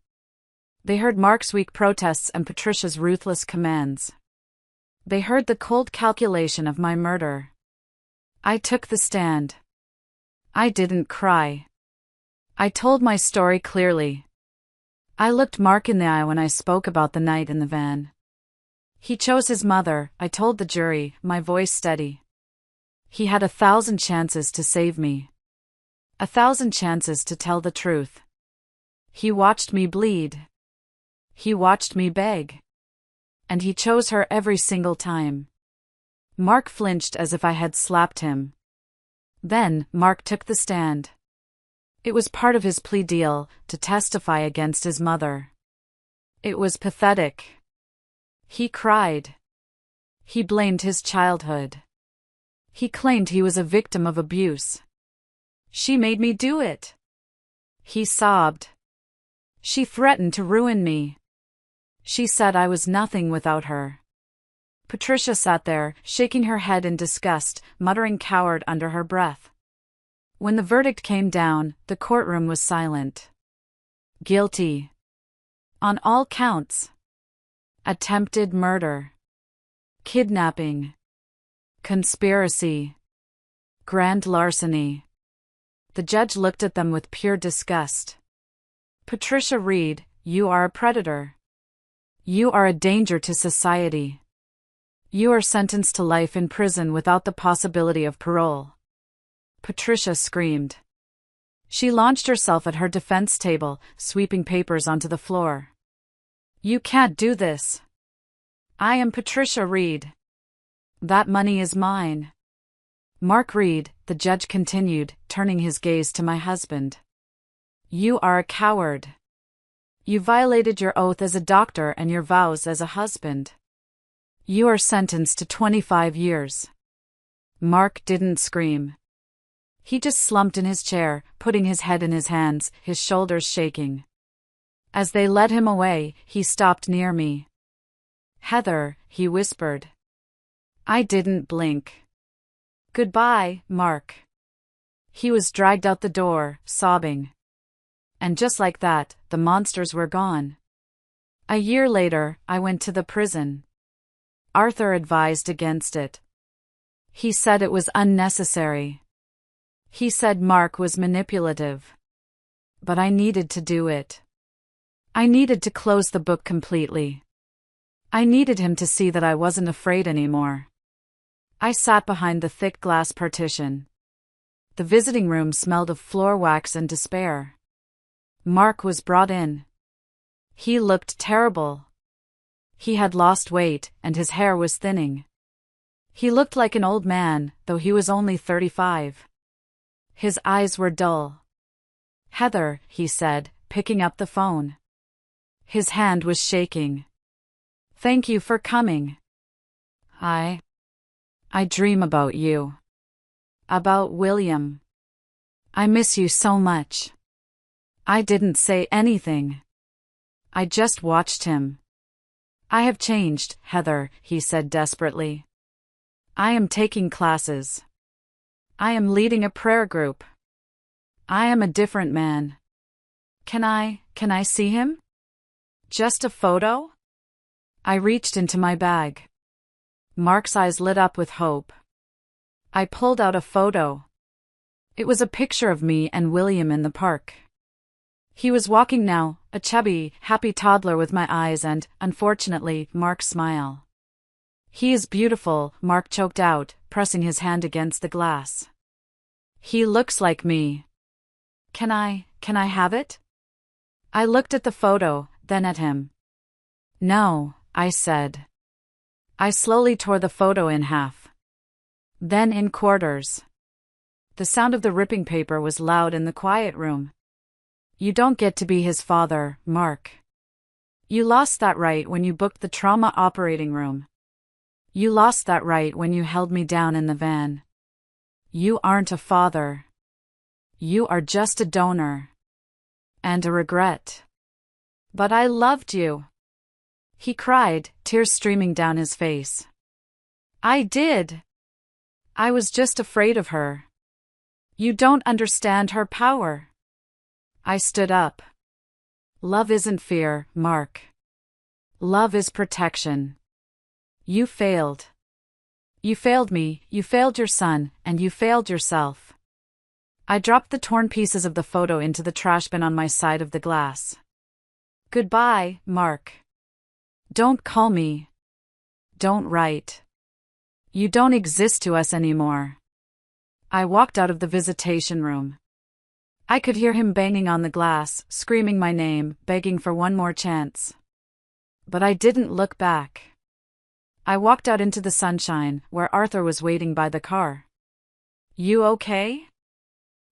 They heard Mark's weak protests and Patricia's ruthless commands. They heard the cold calculation of my murder. I took the stand. I didn't cry. I told my story clearly. I looked Mark in the eye when I spoke about the night in the van. He chose his mother, I told the jury, my voice steady. He had 1,000 chances to save me. 1,000 chances to tell the truth. He watched me bleed. He watched me beg. And he chose her every single time. Mark flinched as if I had slapped him. Then, Mark took the stand. It was part of his plea deal, to testify against his mother. It was pathetic. He cried. He blamed his childhood. He claimed he was a victim of abuse. She made me do it. He sobbed. She threatened to ruin me. She said I was nothing without her. Patricia sat there, shaking her head in disgust, muttering coward under her breath. When the verdict came down, the courtroom was silent. Guilty. On all counts. Attempted murder. Kidnapping. Conspiracy. Grand larceny. The judge looked at them with pure disgust. Patricia Reed, you are a predator. You are a danger to society. You are sentenced to life in prison without the possibility of parole. Patricia screamed. She launched herself at her defense table, sweeping papers onto the floor. You can't do this. I am Patricia Reed. That money is mine. Mark Reed, the judge continued, turning his gaze to my husband. You are a coward. You violated your oath as a doctor and your vows as a husband. You are sentenced to 25 years. Mark didn't scream. He just slumped in his chair, putting his head in his hands, his shoulders shaking. As they led him away, he stopped near me. Heather, he whispered. I didn't blink. Goodbye, Mark. He was dragged out the door, sobbing. And just like that, the monsters were gone. A year later, I went to the prison. Arthur advised against it. He said it was unnecessary. He said Mark was manipulative. But I needed to do it. I needed to close the book completely. I needed him to see that I wasn't afraid anymore. I sat behind the thick glass partition. The visiting room smelled of floor wax and despair. Mark was brought in. He looked terrible. He had lost weight, and his hair was thinning. He looked like an old man, though he was only 35. His eyes were dull. Heather, he said, picking up the phone. His hand was shaking. Thank you for coming. I dream about you. About William. I miss you so much. I didn't say anything. I just watched him. I have changed, Heather, he said desperately. I am taking classes. I am leading a prayer group. I am a different man. Can I see him? Just a photo? I reached into my bag. Mark's eyes lit up with hope. I pulled out a photo. It was a picture of me and William in the park. He was walking now, a chubby, happy toddler with my eyes and, unfortunately, Mark's smile. He is beautiful, Mark choked out, pressing his hand against the glass. He looks like me. Can I have it? I looked at the photo, then at him. No, I said. I slowly tore the photo in half. Then in quarters. The sound of the ripping paper was loud in the quiet room. You don't get to be his father, Mark. You lost that right when you booked the trauma operating room. You lost that right when you held me down in the van. You aren't a father. You are just a donor. And a regret. But I loved you. He cried, tears streaming down his face. I did. I was just afraid of her. You don't understand her power. I stood up. Love isn't fear, Mark. Love is protection. You failed. You failed me, you failed your son, and you failed yourself. I dropped the torn pieces of the photo into the trash bin on my side of the glass. Goodbye, Mark. Don't call me. Don't write. You don't exist to us anymore. I walked out of the visitation room. I could hear him banging on the glass, screaming my name, begging for one more chance. But I didn't look back. I walked out into the sunshine, where Arthur was waiting by the car. You okay?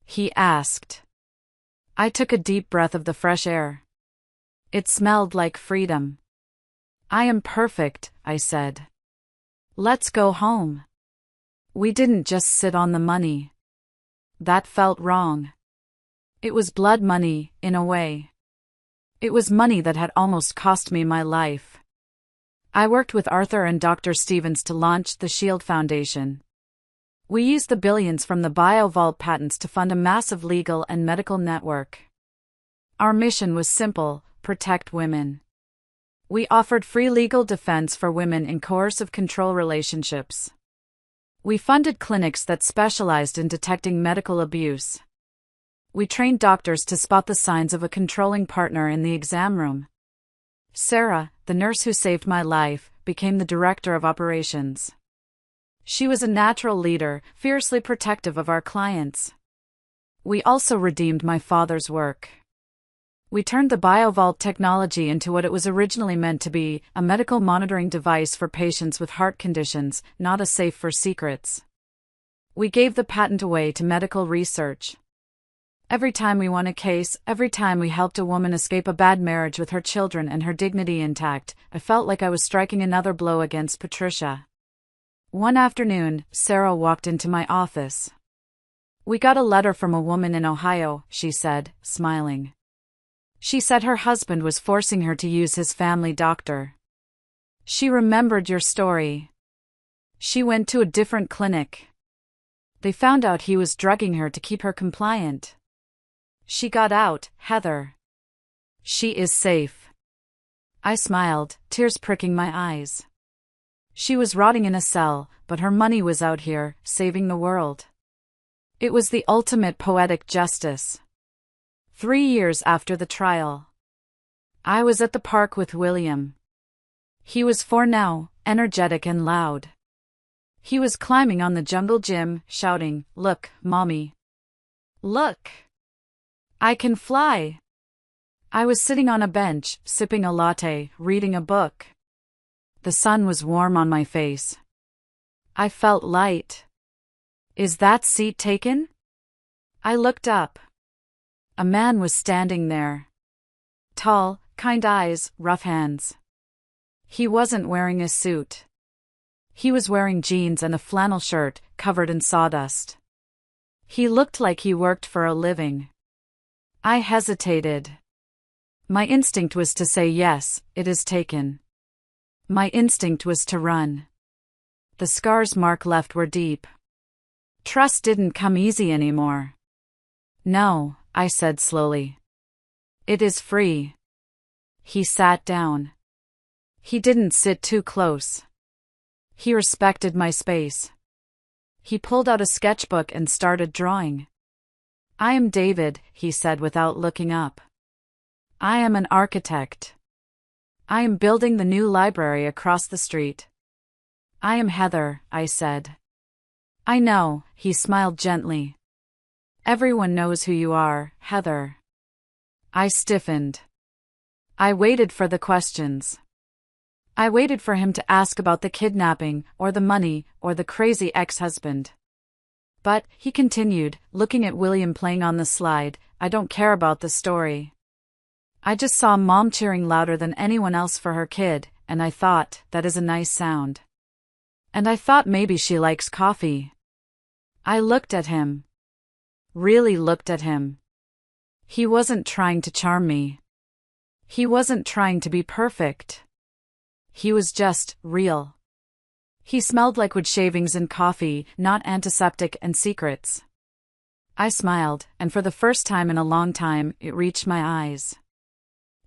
He asked. I took a deep breath of the fresh air. It smelled like freedom. I am perfect, I said. Let's go home. We didn't just sit on the money. That felt wrong. It was blood money, in a way. It was money that had almost cost me my life. I worked with Arthur and Dr. Stevens to launch the Shield Foundation. We used the billions from the BioVault patents to fund a massive legal and medical network. Our mission was simple: protect women. We offered free legal defense for women in coercive control relationships. We funded clinics that specialized in detecting medical abuse. We trained doctors to spot the signs of a controlling partner in the exam room. Sarah, the nurse who saved my life, became the director of operations. She was a natural leader, fiercely protective of our clients. We also redeemed my father's work. We turned the BioVault technology into what it was originally meant to be, a medical monitoring device for patients with heart conditions, not a safe for secrets. We gave the patent away to medical research. Every time we won a case, every time we helped a woman escape a bad marriage with her children and her dignity intact, I felt like I was striking another blow against Patricia. One afternoon, Sarah walked into my office. We got a letter from a woman in Ohio, she said, smiling. She said her husband was forcing her to use his family doctor. She remembered your story. She went to a different clinic. They found out he was drugging her to keep her compliant. She got out, Heather. She is safe. I smiled, tears pricking my eyes. She was rotting in a cell, but her money was out here, saving the world. It was the ultimate poetic justice. 3 years after the trial, I was at the park with William. He was 4 now, energetic and loud. He was climbing on the jungle gym, shouting, "Look, Mommy. Look. I can fly." I was sitting on a bench, sipping a latte, reading a book. The sun was warm on my face. I felt light. Is that seat taken? I looked up. A man was standing there. Tall, kind eyes, rough hands. He wasn't wearing a suit. He was wearing jeans and a flannel shirt, covered in sawdust. He looked like he worked for a living. I hesitated. My instinct was to say yes, it is taken. My instinct was to run. The scars Mark left were deep. Trust didn't come easy anymore. No, I said slowly. It is free. He sat down. He didn't sit too close. He respected my space. He pulled out a sketchbook and started drawing. I am David, he said without looking up. I am an architect. I am building the new library across the street. I am Heather, I said. I know, he smiled gently. Everyone knows who you are, Heather. I stiffened. I waited for the questions. I waited for him to ask about the kidnapping, or the money, or the crazy ex-husband. But, he continued, looking at William playing on the slide, I don't care about the story. I just saw Mom cheering louder than anyone else for her kid, and I thought, that is a nice sound. And I thought maybe she likes coffee. I looked at him. Really looked at him. He wasn't trying to charm me. He wasn't trying to be perfect. He was just real. He smelled like wood shavings and coffee, not antiseptic and secrets. I smiled, and for the first time in a long time, it reached my eyes.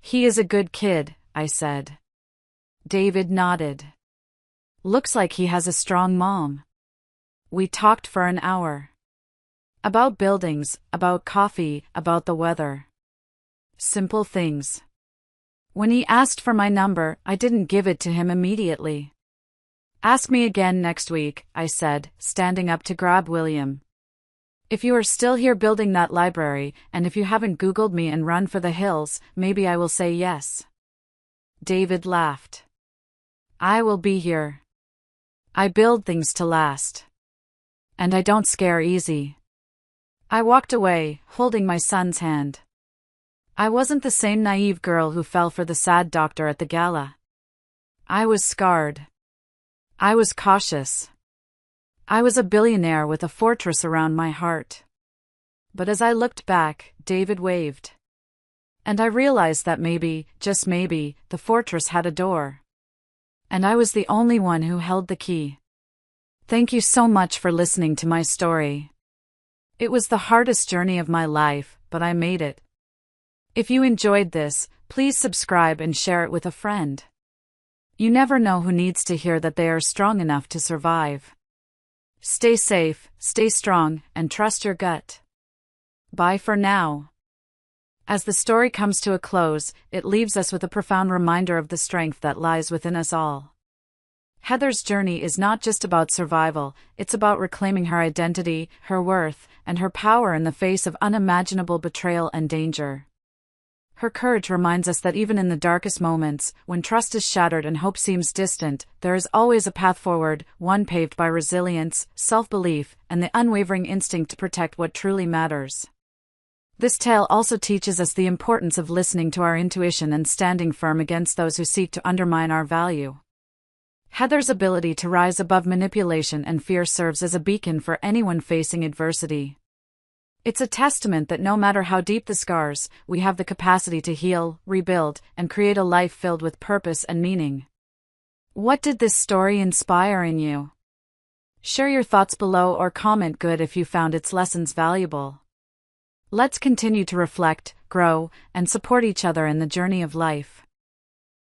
He is a good kid, I said. David nodded. Looks like he has a strong mom. We talked for an hour. About buildings, about coffee, about the weather. Simple things. When he asked for my number, I didn't give it to him immediately. Ask me again next week, I said, standing up to grab William. If you are still here building that library, and if you haven't Googled me and run for the hills, maybe I will say yes. David laughed. I will be here. I build things to last. And I don't scare easy. I walked away, holding my son's hand. I wasn't the same naive girl who fell for the sad doctor at the gala. I was scarred. I was cautious. I was a billionaire with a fortress around my heart. But as I looked back, David waved. And I realized that maybe, just maybe, the fortress had a door. And I was the only one who held the key. Thank you so much for listening to my story. It was the hardest journey of my life, but I made it. If you enjoyed this, please subscribe and share it with a friend. You never know who needs to hear that they are strong enough to survive. Stay safe, stay strong, and trust your gut. Bye for now. As the story comes to a close, it leaves us with a profound reminder of the strength that lies within us all. Heather's journey is not just about survival, it's about reclaiming her identity, her worth, and her power in the face of unimaginable betrayal and danger. Her courage reminds us that even in the darkest moments, when trust is shattered and hope seems distant, there is always a path forward, one paved by resilience, self-belief, and the unwavering instinct to protect what truly matters. This tale also teaches us the importance of listening to our intuition and standing firm against those who seek to undermine our value. Heather's ability to rise above manipulation and fear serves as a beacon for anyone facing adversity. It's a testament that no matter how deep the scars, we have the capacity to heal, rebuild, and create a life filled with purpose and meaning. What did this story inspire in you? Share your thoughts below or comment good if you found its lessons valuable. Let's continue to reflect, grow, and support each other in the journey of life.